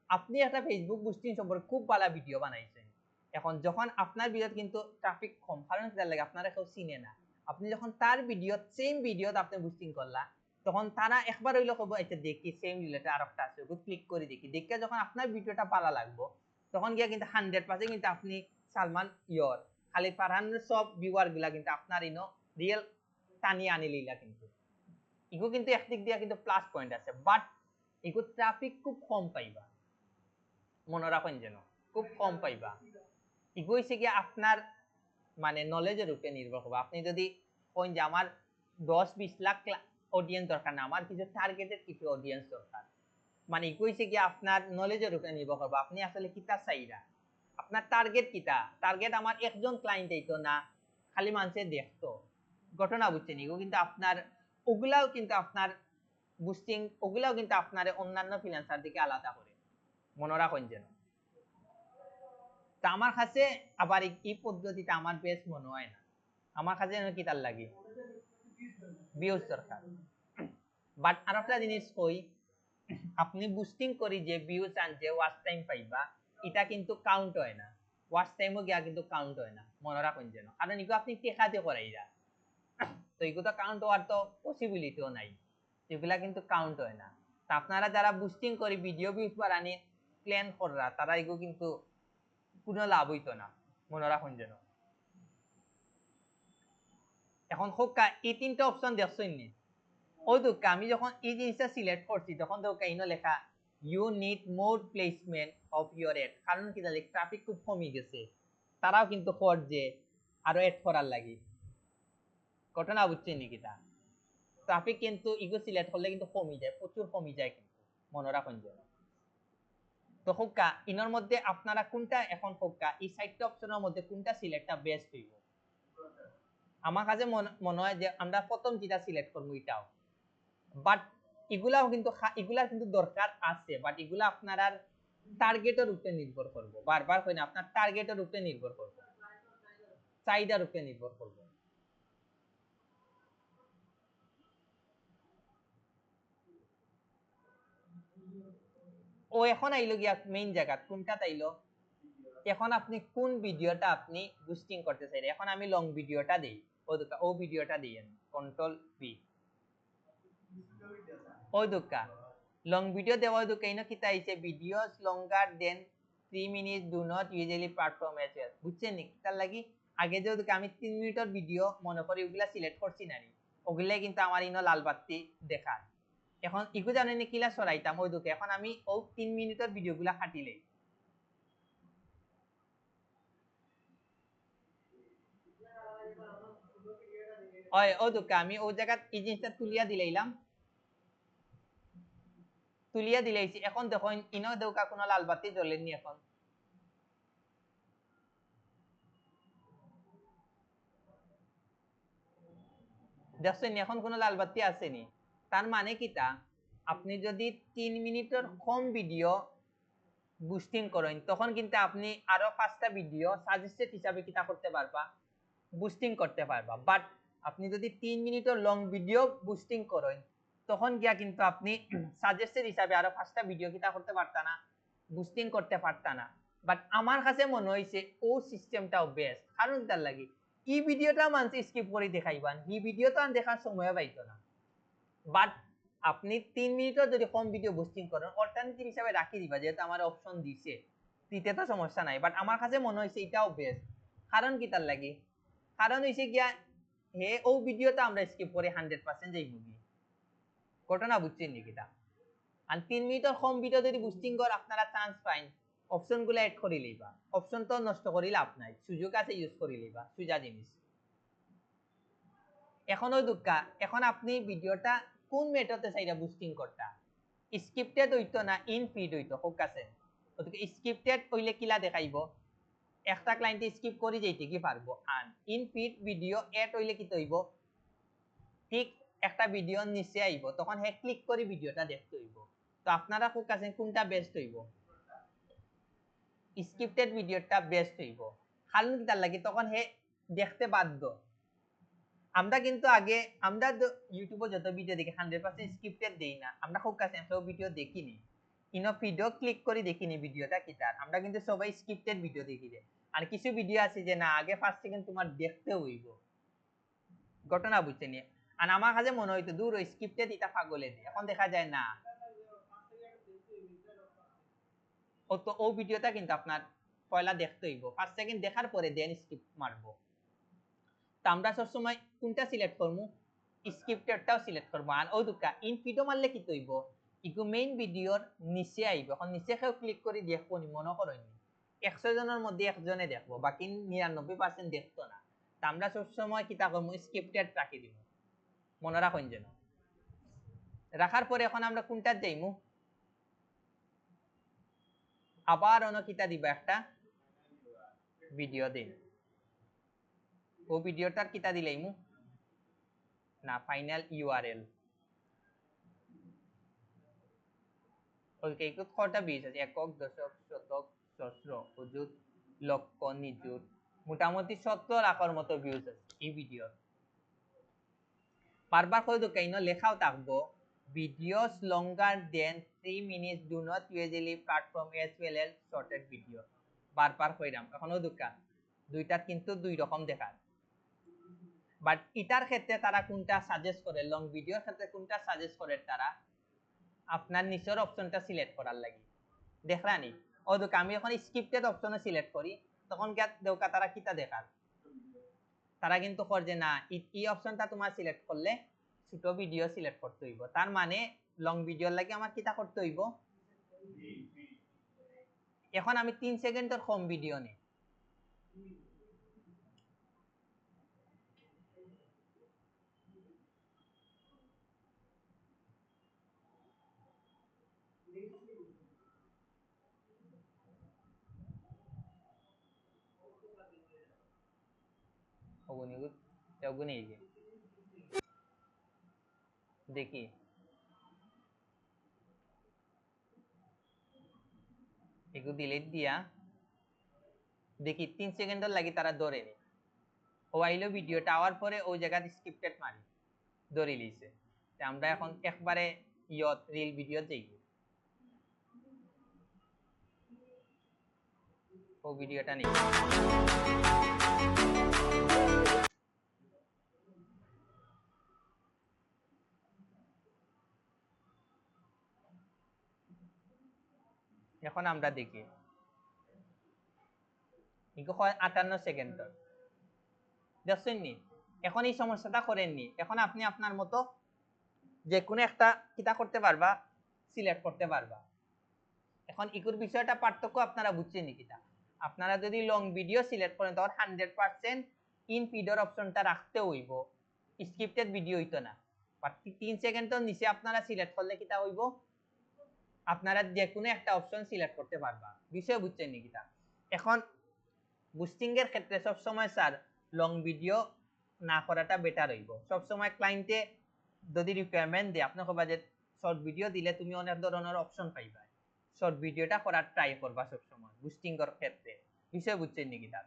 আপনি একটা ফেসবুক বুস্টিং সম্পর্কে খুব ভালো ভিডিও বানাইছেন এখন যখন আপনার ভিডিও কিন্তু ট্রাফিক কম কারণ কি লাগে আপনারা কেউ চিনে না আপনি যখন তার ভিডিও সেম ভিডিও আপনি বুস্টিং করলা তখন তারা একবার হইলো কব এটা দেখি সেম রিলেটেড আরেকটা আছে ওগুলো ক্লিক করে দেখে যখন আপনার ভিডিওটা ভালো লাগবে তখন গিয়া কিন্তু 100% কিন্তু আপনি সালমান খালিদ ফারহানের সব ভিউয়ার গুলা কিন্তু আপনার রিয়েল টানিয়ে আনি লইলা কিন্তু ইগো কিন্তু একদিক দিয়া কিন্তু প্লাস পয়েন্ট আছে বাট ইগো ট্রাফিক খুব কম পাইবা মনে রাখেন যেন খুব কম পাইবা ইগো হইছে কি আপনার মানে নলেজের উপরে নির্ভর করবে আপনি যদি কোন যে আমার 10-20 লাখ অডিয়েন্স দরকার না আমার কিছু টার্গেটেড কিছু অডিয়েন্স দরকার মানে কইছে কি আপনার নলেজের উপরে নির্ভর করবে আপনি আসলে কিতা চাইরা আপনার টার্গেট কিতা টার্গেট আমার একজন ক্লায়েন্ট এইতো না খালি মানুষে দেখতো ঘটনা বুঝছেন এগুলো কিন্তু আপনার ওগুলাও কিন্তু আপনার বুস্টিং ওগুলাও কিন্তু আপনার অন্যান্য ফ্রিল্যান্সার থেকে আলাদা করে মনে রাখুন যেন তা আমার কাছে আবার এই পদ্ধতিটা আমার বেশ মনে হয় না আমার কাছে কি তার লাগে ভিউজ দরকার বাট আর একটা জিনিস কই আপনি বুস্টিং করি যে ভিউজ আন যে ওয়াচ টাইম পাইবা এটা কিন্তু কাউন্ট হয় না ওয়াচ টাইমও গিয়া কিন্তু কাউন্ট হয় না মনে রাখুন যেন কারণ এগুলো আপনি টেকাতে করাইরা তো এগুলো কাউন্ট হওয়ার তো পসিবিলিটিও নাই এগুলা কিন্তু কাউন্ট হয় না তা আপনারা যারা বুস্টিং করে ভিডিও ভিউজ বাড়ানি প্ল্যান কররা তারা এগুলো কিন্তু কোনো লাভ হইতো না মনে রাখুন যেন এখন হোক এই তিনটা অপশন দেখছেন নি ওই তো আমি যখন এই জিনিসটা সিলেক্ট করছি তখন তো কাইনো লেখা you need more placement of your ad কারণ কি জানি ট্রাফিক খুব কমে গেছে তারাও কিন্তু ফর যে আরো এড করার লাগি ঘটনা বুঝছেন নাকি তা ট্রাফিক কিন্তু ইগো সিলেক্ট করলে কিন্তু কমে যায় প্রচুর কমে যায় কিন্তু মনে রাখুন যে তো হোক্কা ইনার মধ্যে আপনারা কোনটা এখন হোক্কা এই সাইডটা অপশনের মধ্যে কোনটা সিলেক্টটা বেস্ট হইব আমার কাছে মনে হয় যে আমরা প্রথম যেটা সিলেক্ট করবো এটাও বাট এগুলাও কিন্তু এগুলার কিন্তু দরকার আছে বাট এগুলা আপনার আর টার্গেটের উপরে নির্ভর করবো বারবার কই না আপনার টার্গেটের উপরে নির্ভর করবো চাহিদার উপরে নির্ভর করবো ও এখন আইলো গিয়া মেইন জায়গা কোনটা তাইলো এখন আপনি কোন ভিডিওটা আপনি বুস্টিং করতে চাইলে এখন আমি লং ভিডিওটা দেই ও ভিডিওটা দিয়েন কন্ট্রোল বি ওই দুকা লং ভিডিও দেওয়া দুকা ইনো কিতা আইছে videos longer than 3 minute do not usually perform as well বুঝছেন নি তার লাগি আগে যে আমি 3 মিনিটের ভিডিও মনে করি ওগুলা সিলেক্ট করছি না ওগুলাই কিন্তু আমার ইনো লাল বাতি দেখায় এখন ইগু জানেন কিলা সরাইতাম ওই দুকে এখন আমি ও 3 মিনিটের ভিডিওগুলা কাটিলে ওই ও দুকে আমি ও জায়গা এই জিনিসটা তুলিয়া দিলাইলাম তুলিয়া দিলাইছি এখন দেখো ইনো দেউকা কোনো লাল বাতি জ্বলেনি এখন দেখছেন এখন কোনো লাল বাতি আসেনি তার মানে কিটা আপনি যদি 3 মিনিটের কম ভিডিও বুস্টিং করেন তখন কিন্তু আপনি আরো 5টা ভিডিও সাজেস্টেড হিসাবে কিটা করতে পারবা বুস্টিং করতে পারবা বাট আপনি যদি 3 মিনিটের লং ভিডিও বুস্টিং করেন তখন গিয়া কিন্তু আপনি সাজেস্টেড হিসাবে আরো 5টা ভিডিও কিটা করতে পারতা না বুস্টিং করতে পারতা না বাট আমার কাছে মনে হইছে ও সিস্টেমটাও বেস্ট কারণ তার লাগি এই ভিডিওটা মানুষ স্কিপ করে দেখাইবান এই ভিডিও তো আর দেখার সময় পাইতো না বাট আপনি 3 মিনিটের যদি কম ভিডিও বুস্টিং করেন অল্টারনেটিভ হিসাবে রাখি দিবা যেহেতু আমার অপশন দিছে দিতে তো সমস্যা নাই বাট আমার কাছে মনে হইছে এটাও বেস্ট কারণ কি তার লাগি কারণ হইছে গিয়া হে ও ভিডিওটা আমরা স্কিপ করে 100% যাই মুভি ঘটনা বুঝছেন নি কিটা আর 3 মিনিটের কম ভিডিও যদি বুস্টিং কর আপনারা চান্স পাইন অপশনগুলো এড করে লইবা অপশন তো নষ্ট করি লাভ নাই সুযোগ আছে ইউজ করে লইবা সুজা জিনিস এখনো দুঃখা এখন আপনি ভিডিওটা কোন মেথডে চাইরা বুস্টিং করতা স্ক্রিপ্টেড হইতো না ইন ফিড হইতো হোক আছে ওদিকে স্ক্রিপ্টেড হইলে কিলা দেখাইবো একটা ক্লায়েন্টে স্কিপ করে যাইতে কি পারবো আর ইন ফিড ভিডিও এড হইলে কি হইব ঠিক একটা ভিডিও নিচে আইব তখন হে ক্লিক করে ভিডিওটা দেখতে হইব তো আপনারা হোক আছে কোনটা বেস্ট হইব স্ক্রিপ্টেড ভিডিওটা বেস্ট হইব কারণ কি তার লাগে তখন হে দেখতে বাধ্য আমরা কিন্তু আগে আমরা ইউটিউবে যত ভিডিও দেখি 100% স্ক্রিপ্টেড দেই না আমরা খুব কাছে সব ভিডিও দেখিনি ইনো ভিডিও ক্লিক করে দেখিনি ভিডিওটা কি তার আমরা কিন্তু সবাই স্ক্রিপ্টেড ভিডিও দেখি রে আর কিছু ভিডিও আছে যে না আগে 5 সেকেন্ড তোমার দেখতে হইব ঘটনা বুঝতে নিয়ে আর আমার কাছে মনে হইতো দূর ওই স্ক্রিপ্টেড এটা পাগলে দি এখন দেখা যায় না ও তো ও ভিডিওটা কিন্তু আপনার পয়লা দেখতে হইব 5 সেকেন্ড দেখার পরে দেন স্কিপ মারবো তো আমরা সব সময় কোনটা সিলেক্ট করব স্ক্রিপ্টেডটাও সিলেক্ট করব আর ও দুকা ইন ফিডও মারলে কি হইব ইকো মেইন ভিডিওর নিচে আইব এখন নিচে কেউ ক্লিক করে দেখবো নি মনে করেন 100 জনের মধ্যে একজনে দেখবো বাকি 99% দেখতো না তো আমরা সব সময় কিতা করব স্ক্রিপ্টেড রাখি দিব মনে রাখুন যেন রাখার পরে এখন আমরা কোনটা যাইমু আবার অন্য কিতা দিব একটা ভিডিও দিন ও ভিডিওটার কিতা দিলাইমু না ফাইনাল ইউআরএল ওকে একটু কটা বিষ আছে একক দশক শতক সহস্র অযুত লক্ষ নিযুত মোটামুটি 70 লাখের মতো ভিউজ আছে এই ভিডিও বারবার কই তো কেন লেখাও থাকবো videos longer than 3 minutes do not usually platform as well as shorted video বারবার কইরাম এখনো দুকা দুইটা কিন্তু দুই রকম দেখায় বাট ইটার ক্ষেত্রে তারা কোনটা সাজেস্ট করে লং ভিডিওর ক্ষেত্রে কোনটা সাজেস্ট করে তারা আপনার নিচের অপশনটা সিলেক্ট করার লাগি দেখরানি ও দুকা আমি এখন স্ক্রিপ্টেড অপশনে সিলেক্ট করি তখন দেউকা তারা কিতা দেখার তারা কিন্তু করছে না এই অপশনটা তোমার সিলেক্ট করলে ছোট ভিডিও সিলেক্ট করতে হইব তার মানে লং ভিডিওর লাগি আমার কিতা করতে হইব এখন আমি 3 সেকেন্ডের কম ভিডিও নেই দেখি একটু ডিলিট দিয়া দেখি 3 সেকেন্ডের লাগি তারা ধরে নি ও আইলো ভিডিওটা আওয়ার পরে ওই জায়গাতে স্ক্রিপ্টেড মারি ধরে লিছে আমরা এখন একবারে ইয়ত রিল ভিডিও যাই ও ভিডিওটা নেই এখন আমরা দেখি ইকো 58 সেকেন্ড দেখছেন নি এখন এই সমস্যাটা করেননি এখন আপনি আপনার মতো যে কোনো একটা কিতা করতে পারবা সিলেক্ট করতে পারবা এখন ইকুর বিষয়টা পার্থক্য আপনারা বুঝছেন নি কিতা আপনারা যদি লং ভিডিও সিলেক্ট করেন তখন 100% ইন ফিডের অপশনটা রাখতে হইব স্ক্রিপ্টেড ভিডিও হইতো না বাট 3 সেকেন্ডের নিচে আপনারা সিলেক্ট করলে কিতা হইব আপনারা যে কোনো একটা অপশন সিলেক্ট করতে পারবা বিষয় বুঝছেন নি কিতা এখন বুস্টিং এর ক্ষেত্রে সব সময় স্যার লং ভিডিও না করাটা বেটার হইব সব সময় ক্লায়েন্টে যদি রিকোয়ারমেন্ট দেয় আপনাকে বাজেট শর্ট ভিডিও দিলে তুমি অনেক ধরনের অপশন পাইবা শর্ট ভিডিওটা করার ট্রাই করবা সব সময় বুস্টিং এর ক্ষেত্রে বিষয় বুঝছেন নাকি তার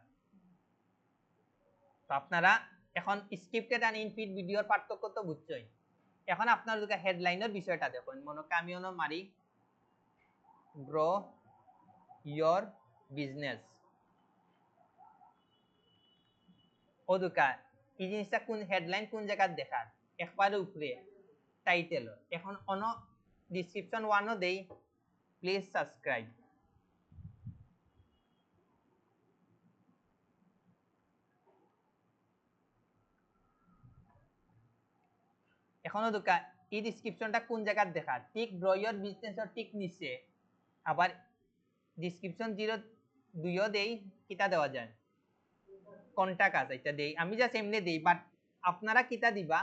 তো আপনারা এখন স্ক্রিপ্টেড আর ইনফিড ভিডিওর পার্থক্য তো বুঝছই এখন আপনার যদি হেডলাইনের বিষয়টা দেখুন মনে আমি অন মারি গ্রো ইয়োর বিজনেস ও দুকা এই জিনিসটা কোন হেডলাইন কোন জায়গায় দেখার একবারে উপরে টাইটেল এখন অন ডিসক্রিপশন ওয়ানও দেই প্লিজ সাবস্ক্রাইব এখনো দুকা এই ডিসক্রিপশনটা কোন জায়গায় দেখা ঠিক গ্রো ইয়োর বিজনেস ঠিক নিচে আবার ডিসক্রিপশন 02 দেই কিতা দেওয়া যায় কন্টাক্ট আছে এটা দেই আমি জাস্ট এমনি দেই বাট আপনারা কিতা দিবা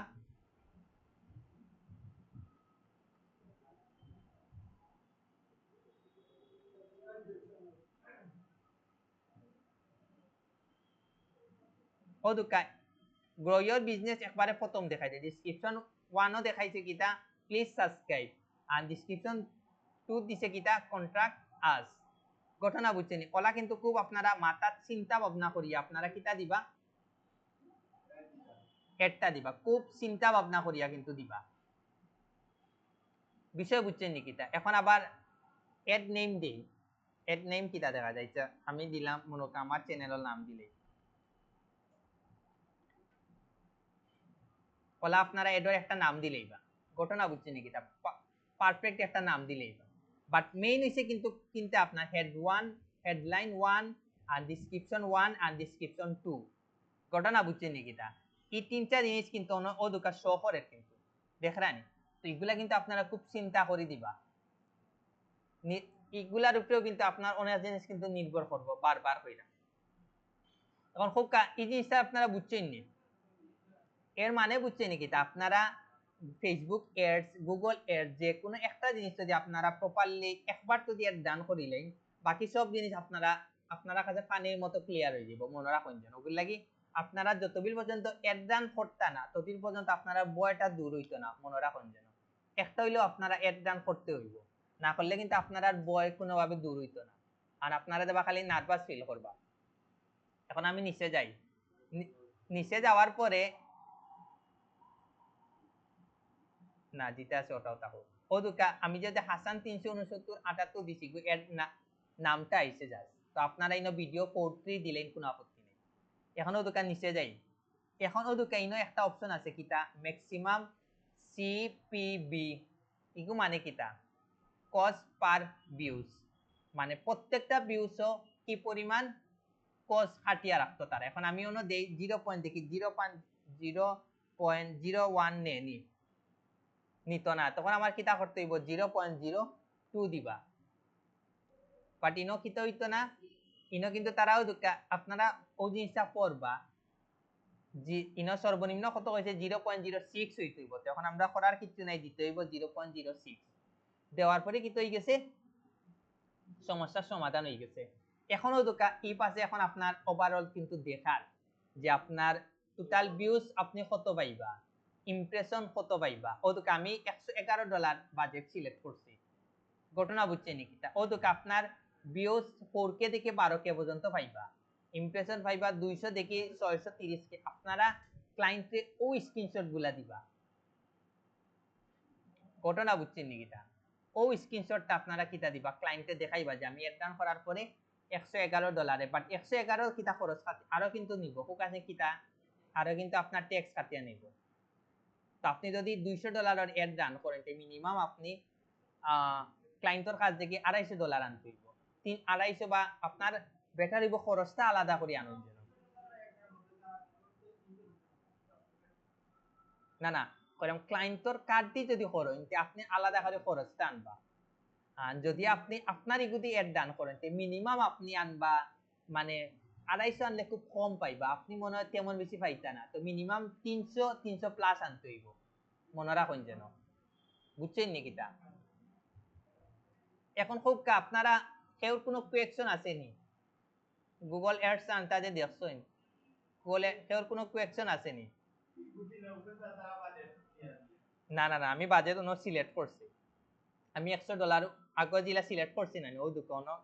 ও দুকাই গ্রো ইওর বিজনেস একবারে প্রথম দেখাই দেয় ডিসক্রিপশন 1 ও দেখাইছে কিতা প্লিজ সাবস্ক্রাইব আর ডিসক্রিপশন 2 দিছে কিতা কন্ট্রাক্ট আস ঘটনা বুঝছেন ওলা কিন্তু খুব আপনারা মাথার চিন্তা ভাবনা করিয়া আপনারা কিতা দিবা এডটা দিবা খুব চিন্তা ভাবনা করিয়া কিন্তু দিবা বিষয় বুঝছেন নি কিতা এখন আবার এড নেম দেই এড নেম কিতা দেখা যাইছে আমি দিলাম মনে আমার চ্যানেলের নাম দিলেই ওলা আপনারা এডর একটা নাম দিলেই বা ঘটনা বুঝছেন নি কিতা পারফেক্ট একটা নাম দিলেই বা বাট মেইন হইছে কিন্তু আপনার হেড 1 হেডলাইন 1 আর ডেসক্রিপশন 1 আর ডেসক্রিপশন 2 ঘটনা বুঝছেন নি কিতা এই তিনটা জিনিস কিন্তু ও দুকা শো করে কিন্তু দেখরানি তো এগুলা কিন্তু আপনারা খুব চিন্তা করে দিবা এগুলার উপরেও কিন্তু আপনার অনেক জিনিস কিন্তু নির্ভর করবো বারবার কইরা এখন খুব এই জিনিসটা আপনারা বুঝছেন নি এর মানে বুঝছেন কি আপনারা ফেসবুক এডস গুগল এডস যে কোনো একটা জিনিস যদি আপনারা প্রপারলি একবার যদি এড ডান করিলেন বাকি সব জিনিস আপনারা কাছে পানির মতো ক্লিয়ার হয়ে যাব মনে রাখুন যেন ওগুলো লাগি আপনারা যতদিন পর্যন্ত এড ডান করতে না ততদিন পর্যন্ত আপনারা বয়টা দূর হইতো না মনে রাখুন যেন একটা হইলেও আপনারা এড ডান করতে হইব না করলে কিন্তু আপনারা বয় কোনোভাবে দূর হইতো না আর আপনারা দেবা খালি নার্ভাস ফিল করবা এখন আমি নিচে যাই নিচে যাওয়ার পরে না দিতে আছে ওটাও তাহো ও দুকা আমি যদি হাসান 369 78 দিছি এর নামটা আইছে যায় তো আপনারা ইনো ভিডিও 43 দিলেন কোনো আপত্তি নেই এখনো দুকা নিচে যাই এখনো দুকা ইনো একটা অপশন আছে কিটা ম্যাক্সিমাম সিপিবি ইগু মানে কিটা কস্ট পার ভিউজ মানে প্রত্যেকটা ভিউজও কি পরিমাণ কস্ট হাটিয়া রাখতো তারা এখন আমি অন্য দেই 0 পয়েন্ট দেখি 0.01 নেনি নিত না তখন আমার কিতা করতে হইব 0.02 দিবা বাট ইনো কিতা হইতো না ইনো কিন্তু তারাও আপনারা ওই জিনিসটা করবা যে ইনো সর্বনিম্ন কত হয়েছে 0.06 হইতে হইব তখন আমরা করার কিছু নাই দিতে হইব 0.06 দেওয়ার পরে কি হয়ে গেছে সমস্যার সমাধান হয়ে গেছে এখনো এই পাশে এখন আপনার ওভারঅল কিন্তু দেখার যে আপনার টোটাল ভিউজ আপনি কত পাইবা ইমপ্রেশন কত পাইবা ও দুকা আমি $111 বাজেট সিলেক্ট করছি ঘটনা বুঝছেন নাকি ও দুকা আপনার ভিউজ 4K থেকে 12K পর্যন্ত পাইবা ইমপ্রেশন পাইবা 200 থেকে 630K আপনারা ক্লায়েন্টে ওই স্ক্রিনশট গুলা দিবা ঘটনা বুঝছেন নাকি ও স্ক্রিনশটটা আপনারা কিতা দিবা ক্লায়েন্টে দেখাইবা যে আমি এড ডান করার পরে $111 বাট 111 কিতা খরচ আরো কিন্তু নিব ও কাছে কিতা আরো কিন্তু আপনার ট্যাক্স কাটিয়ে নিব তো আপনি যদি $200 এড রান করেন তো মিনিমাম আপনি ক্লায়েন্টের কাছ থেকে $250 আনতে হইব 250 বা আপনার বেটার হইব খরচটা আলাদা করে আনুন যেন না না কারণ ক্লায়েন্টের কার্ড দিয়ে যদি করেন তে আপনি আলাদা করে খরচটা আনবা আর যদি আপনি আপনার ইগুদি এড ডান করেন তে মিনিমাম আপনি আনবা মানে 250 আনলে খুব কম পাইবা আপনি মনে হয় তেমন বেশি পাইতা না তো মিনিমাম 300 প্লাস আনতে হইব মনে রাখুন যেন বুঝছেন নাকি তা এখন খুব আপনারা কেউ কোনো কোয়েকশন আসেনি গুগল অ্যাডস আনতে যে দেখছেন গুগলে কেউ কোনো কোয়েকশন আসেনি না না না আমি বাজেট অন্য সিলেক্ট করছি আমি $100 আগে যেটা সিলেক্ট করছি না ওই দোকানও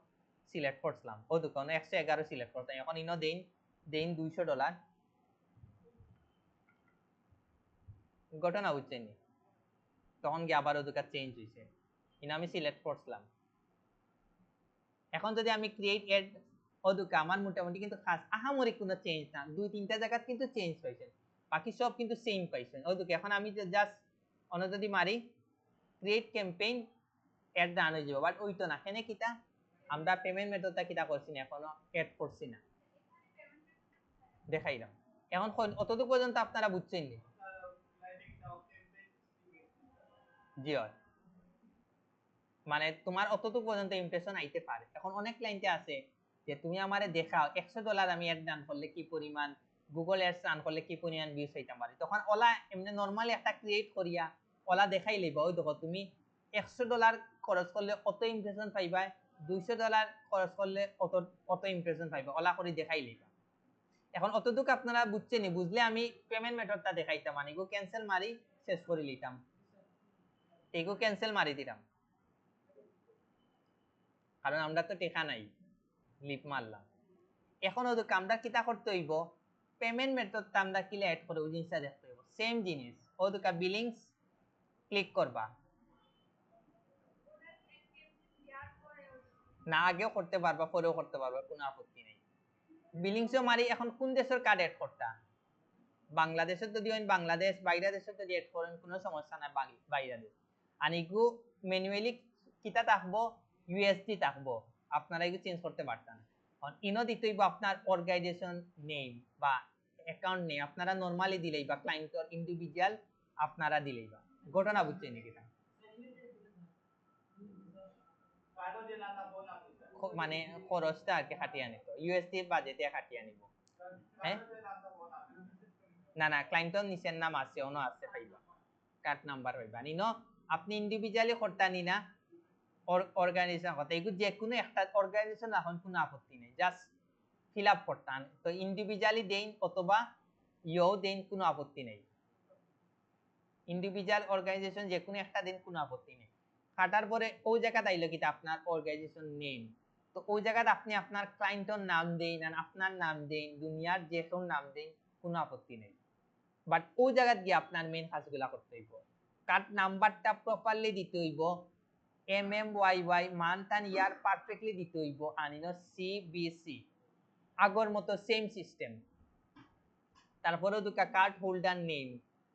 সিলেক্ট করছিলাম ওই দোকানে 111 সিলেক্ট করতাম এখন ইনো দেন $200 ঘটনা বুঝছেন তখন গিয়ে আবার ওই দোকান চেঞ্জ হয়েছে ইনো আমি সিলেক্ট করছিলাম এখন যদি আমি ক্রিয়েট এড ওদুকা আমার মোটামুটি কিন্তু খাস আহামরি কোনো চেঞ্জ না 2-3টা জায়গা কিন্তু চেঞ্জ পাইছেন বাকি সব কিন্তু সেম পাইছেন ওদুকা এখন আমি জাস্ট অন্য যদি মারি ক্রিয়েট ক্যাম্পেইন এড ডান হয়ে যাব বাট ওই তো না কেন কিটা আমরা পেমেন্ট মেথডটা কিটা করছি না এখনো এড করছি না দেখাইলাম এখন অতটুকু পর্যন্ত আপনারা বুঝছেন নি জি মানে তোমার অতটুকু পর্যন্ত ইমপ্রেশন আইতে পারে। এখন অনেক ক্লায়েন্টে আছে যে তুমি আমারে দেখাও $100 আমি অ্যাড রান করলে কি পরিমাণ, গুগল অ্যাডস রান করলে কি পরিমাণ ভিউজ হইতে পারে। তখন ওলা এমনি নরমালি একটা ক্রিয়েট করিয়া ওলা দেখাই লইবা, ওই দেখো তুমি $100 খরচ করলে অত ইমপ্রেশন পাইবা, $200 খরচ করলে অত ইমপ্রেশন পাইবা, ওলা করে দেখাই লইবা। এখন অতটুকু আপনারা বুঝছেন, বুঝলে আমি পেমেন্ট মেথডটা দেখাইতাম, মানে এগো ক্যান্সেল মারি শেষ করে লইতাম, এগো ক্যান্সেল মারি দিতাম, কারণ আমরা তো টেকা নাই, লিপ মারলাম। এখন ওই আমরা কিতা করতে হইব, পেমেন্ট মেথডটা আমরা কিলে অ্যাড করে ওই জিনিসটা দেখতে হইব। সেম জিনিস ও দুকা বিলিংস ক্লিক করবা, না আগেও করতে পারবা পরেও করতে পারবা, কোনো আপত্তি নেই। বিলিংসও মারি, এখন কোন দেশের কার্ড অ্যাড করতা, বাংলাদেশের যদি হয় বাংলাদেশ, বাইরে দেশের যদি অ্যাড করেন কোনো সমস্যা নাই, বাইরে দেশ। আর এগু ম্যানুয়ালি কিতা থাকবো, ইউএসডি থাকবো, আপনারা এগু চেঞ্জ করতে পারতেন। ইনো দিতে হইব আপনার অর্গানাইজেশন নেম বা অ্যাকাউন্ট নেই, আপনারা নরমালি দিলেই বা ক্লায়েন্টর ইন্ডিভিজুয়াল আপনারা দিলেই বা, ঘটনা বুঝছেন নাকি? মানে খরচটা আর কি খাটিয়ে আনিত, ইউএসডি বাজেটে খাটিয়ে আনিব। হ্যাঁ না না, ক্লায়েন্টর নিচের নাম আছে, অন্য আছে পাইবা, কার্ড নাম্বার হইবা নিনো, আপনি ইন্ডিভিজুয়ালি করতা নি না, অর্গানাইজেশন কথা, এগুলো যে কোনো একটা অর্গানাইজেশন এখন কোনো আপত্তি নেই, জাস্ট ফিল আপ করতাম, তো ইন্ডিভিজুয়ালি দেন অথবা ইও দেন, কোনো আপত্তি নেই, ইন্ডিভিজুয়াল অর্গানাইজেশন যে কোনো একটা দিন কোনো আপত্তি নেই। কাটার পরে ওই জায়গাতে আইলো কিটা আপনার অর্গানাইজেশন নেম, তো ওই জায়গাতে আপনি আপনার ক্লায়েন্টের নাম দেন আর আপনার নাম দেন, দুনিয়ার যে কোনো নাম দেন, কোনো আপত্তি নেই। বাট ওই জায়গাত গিয়ে আপনার মেইন কাজগুলা করতে হইব, কার্ড নাম্বারটা প্রপারলি দিতে হইব, MMYY month and year perfectly দিতে হইব, আনিনো CBC আগর মতো সেম সিস্টেম। তারপরে দুটা কার্ড হোল্ডার নেম,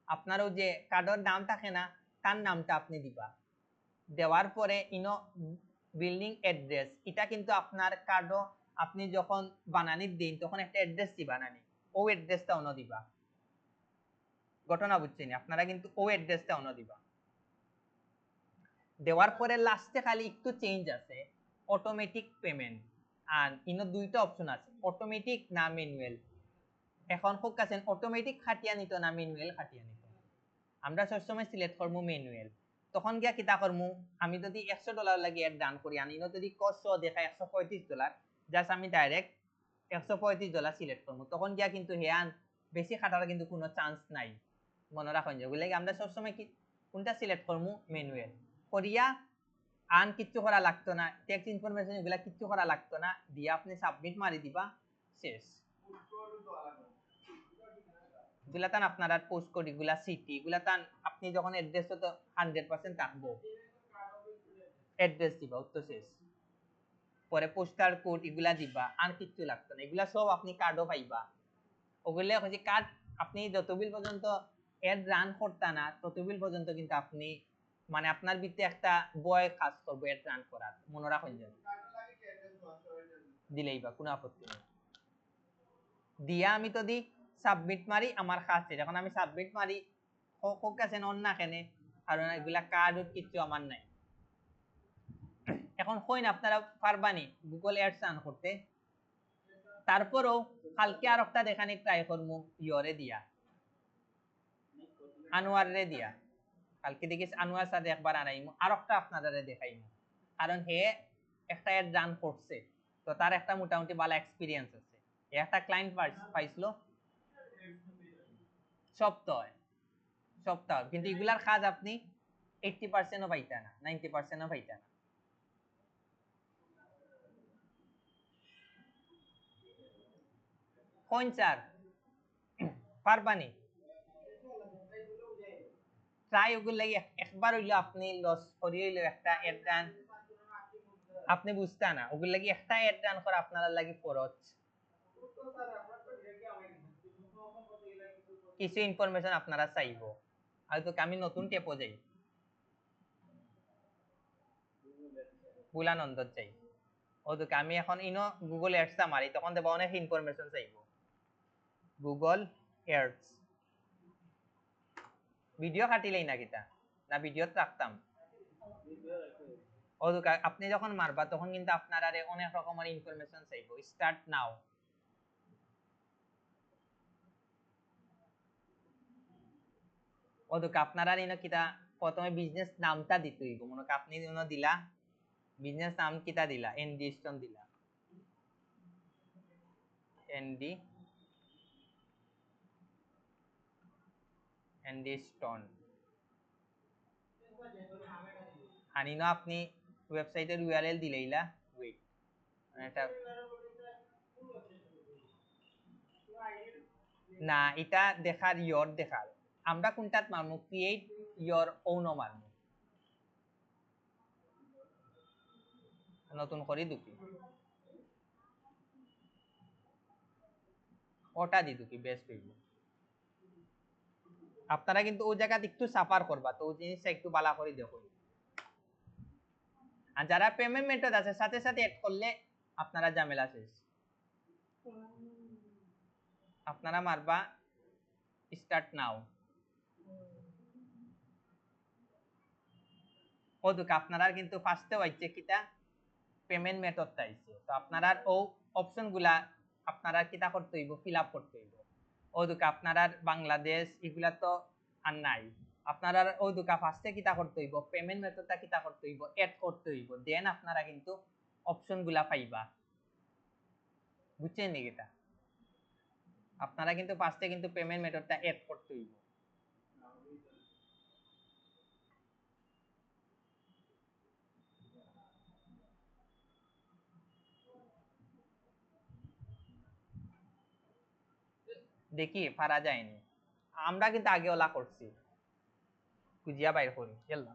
আপনারও যে কার্ডের নাম থাকে না, তার নামটা আপনি দিবা, দেওয়ার পরে ইনো বিল্ডিং অ্যাড্রেস, এটা কিন্তু আপনার কার্ডও আপনি যখন বানানি দিন তখন একটা অ্যাড্রেস দিবা নানি, ও অ্যাড্রেসটা অন্য দিবা, ঘটনা বুঝছেন, আপনারা কিন্তু ও অ্যাড্রেসটা অন্য দিবা। দেওয়ার পরে লাস্টে খালি একটু চেঞ্জ আছে, অটোমেটিক পেমেন্ট, আর ইনো দুইটা অপশন আছে, অটোমেটিক না ম্যানুয়াল। এখন হোক আছেন অটোমেটিক খাটিয়া নিত না ম্যানুয়াল খাটিয়া নিত, আমরা সবসময় সিলেক্ট করবো ম্যানুয়াল। তখন গিয়া কিতা করমু, আমি যদি $100 লাগে অ্যাড ডান করি, আনি যদি কষ্ট দেখা $135, জাস্ট আমি ডাইরেক্ট $135 সিলেক্ট করবো, তখন গিয়া কিন্তু হেয়ান বেশি খাটার কিন্তু কোনো চান্স নাই, মনে রাখুন যে ওগুলো আমরা সবসময় কি কোনটা সিলেক্ট করবো, ম্যানুয়াল করিয়া, আন কিচ্ছু করা লাগতো না, টেক্সট ইনফরমেশন এগুলা কিচ্ছু করা লাগতো না, দিয়ে আপনি সাবমিট মারি দিবা, শেষ। এগুলা তান আপনারা পোস্ট কোড, এগুলা সিটি, এগুলা তান আপনি যখন অ্যাড্রেস তো 100% থাকবো, অ্যাড্রেস দিবা, উত্তর শেষ। পরে পোস্টাল কোড এগুলা দিবা, আর কিচ্ছু লাগতো না, এগুলা সব আপনি কার্ডও পাইবা। ওগুলা হচ্ছে কার্ড, আপনি যতবিল পর্যন্ত অ্যাড রান করতা না ততবিল পর্যন্ত কিন্তু আপনি মানে আপনার ভিতরে একটা ভয় কাজ করবে অ্যাড রান করার, মনে রাখুন যেন, দিলেই বা কোনো আপত্তি নেই। দিয়া আমি তো দি সাবমিট মারি, আমার কাজ শেষ। এখন আমি সাবমিট মারি, হোক আছে অন্য কেনে, কারণ এগুলা কার্ড কিচ্ছু আমার নাই। এখন কইন আপনারা পারবানি গুগল অ্যাডস রান করতে, তারপরও কালকে আর একটা দেখানি ট্রাই করবো, ইয়রে দিয়া, আনোয়ার রে দিয়া, কালকে দেখিস আনোয়ার সাথে একবার আনাইমু, আর একটা আপনাদের দেখাইমু, কারণ হে একটা অ্যাড রান করছে, তো তার একটা মোটামুটি ভালো এক্সপিরিয়েন্স আছে, একটা ক্লায়েন্ট পাইছিল সপ্তাহ, কিন্তু এগুলার কাজ আপনি 80%ও পাইতা না, 90%ও পাইতা না। কোন চার পারবানি ট্রাই, ওগুলো লাগি একবার হইলো আপনি লস করি হইলো একটা অ্যাড রান, আপনি বুঝতা না ওগুলো লাগি একটা অ্যাড রান করা আপনারা লাগি খরচ, কিছু ইনফরমেশন আপনারা চাইবো, হয়তো আমি নতুন টেপও যাই, ভুলানন্দ যাই, ওদিকে আমি এখন ইনো গুগল অ্যাডসটা মারি, তখন দেবো অনেক ইনফরমেশন চাইবো, গুগল অ্যাডস, ভিডিও কাটিলেই না কিতা, না ভিডিও রাখতাম, ওদুকা আপনি যখন মারবা তখন কিন্তু আপনার আরে অনেক রকমের ইনফরমেশন চাইবো স্টার্ট নাও ওদুকা আপনারা ইনো কিতা প্রথমে বিজনেস নামটা দিতে হইব মনে করেন আপনি ইনো দিলা বিজনেস নাম কিতা দিলা এনডি স্টোন দিলা এনডি এনডি স্টোন আনিনো আপনি ওয়েবসাইটের ইউআরএল দিলেইলা ওয়েট এটা না এটা দেখার ইয়োর দেখার আমরা কোনটাত মারমু ক্রিয়েট ইয়োর ওন মারমু নতুন করে দুকি ওটা দি দুকি বেস্ট হইব আপনারা কিন্তু ওই জায়গাতে একটু সাফার করবা তো ওই জিনিসটা একটু বালা করে দেখুন আর যারা পেমেন্ট মেথড আছে সাথে সাথে অ্যাড করলে আপনারা ঝামেলা শেষ আপনারা মারবা স্টার্ট নাও ও দুঃখ আপনারা কিন্তু ফার্স্টে হইছে কিটা পেমেন্ট মেথড চাইছে তো আপনারা ও অপশন গুলা আপনারা কিটা করতে হইব ফিল আপ করতে হইব ও দুঃখ আপনারা বাংলাদেশ এগুলা তো আর নাই আপনারা ও দুঃখ ফার্স্টে কিটা করতে হইব পেমেন্ট মেথডটা কিটা করতে হইব এড করতে হইব দেন আপনারা কিন্তু অপশন গুলা পাইবা বুঝছেন নি এটা আপনারা কিন্তু ফার্স্টে কিন্তু পেমেন্ট মেথডটা এড করতে হইব দেখি পারা যায়নি আমরা কিন্তু আগে ওলা করছি খুঁজিয়া বাইর করি এল্লা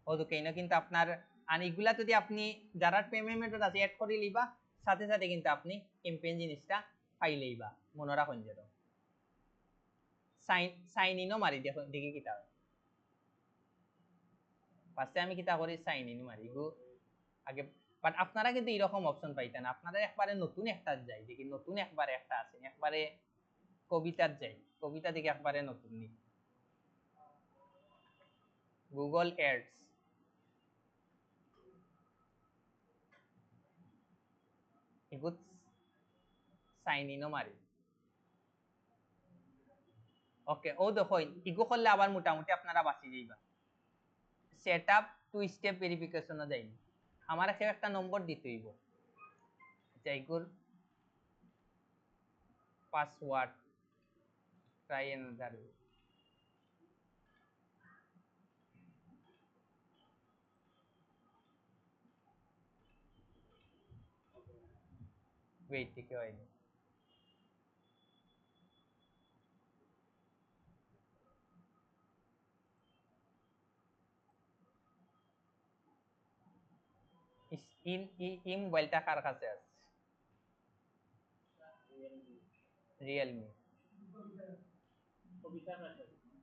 ওদুকেইনো কিন্তু আপনার আর এগুলা যদি আপনি যারা পেমেন্ট মেথড আছে এড করে লিবা সাথে সাথে কিন্তু আপনি ক্যাম্পেইন জিনিসটা পাইলেইবা মনে রাখুন যেন সাইন ইনও মারি দেখুন দেখি কিতা ফার্স্টে আমি কিতা করি সাইন ইন মারি গো আগে বাট আপনারা কিন্তু এরকম অপশন পাইতেন আপনারা একবারে নতুন একটা যাই দেখি নতুন একবারে একটা আছে একবারে কবিতার যাই কবিতা দেখি একবারে নতুন নি গুগল অ্যাডস এগুলো সাইন ইনও মারি ওকে ও দেখো ইগো করলে আবার মোটামুটি আপনারা বাঁচি যাইবা সেট আপ টু স্টেপ ভেরিফিকেশনও যাইনি আমার কেউ একটা নম্বর দিতে হইব যাইগুর পাসওয়ার্ড ট্রাই অ্যানাদার ওয়েট থেকে হয়নি এই মোবাইলটা কার কাছে আছে রিয়েলমি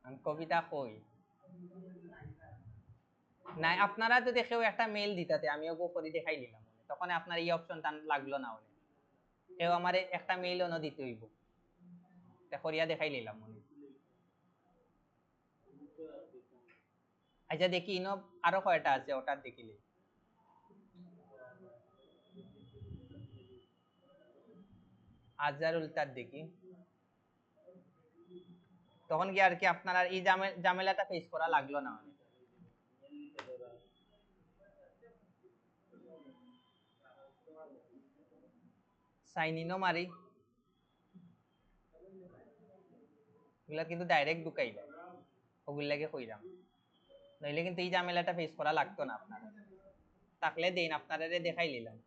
আমি কবিতা কই নাই আপনারা তো দেখেও একটা মেইল দিতাতে আমিও গো করে দেখাই নিলাম তখন আপনার এই অপশনটা লাগলো না হলে কেউ আমারে একটা মেইল অন দিতে হইব তা করিয়া দেখাই নিলাম মনে আচ্ছা দেখি ইনো আরো কয়টা আছে ওটা দেখিলে আজহারুল তার দেখি তখন কি আর কি আপনারা এই ঝামেলাটা ফেস করা লাগলো না মানে সাইন ইনও মারি এগুলা কিন্তু ডাইরেক্ট ঢুকাই দেয় ওগুলাকে কইরাম নইলে কিন্তু এই ঝামেলাটা ফেস করা লাগতো না আপনারা থাকলে দেন আপনারা দেখাই নিলাম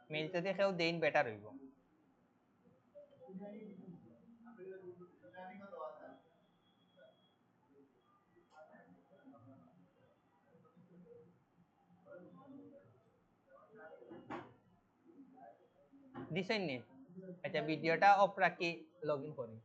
মেইলটা দেখেও দেন বেটার হইব দিছেন নি আচ্ছা ভিডিওটা অফ রাখি লগ ইন করি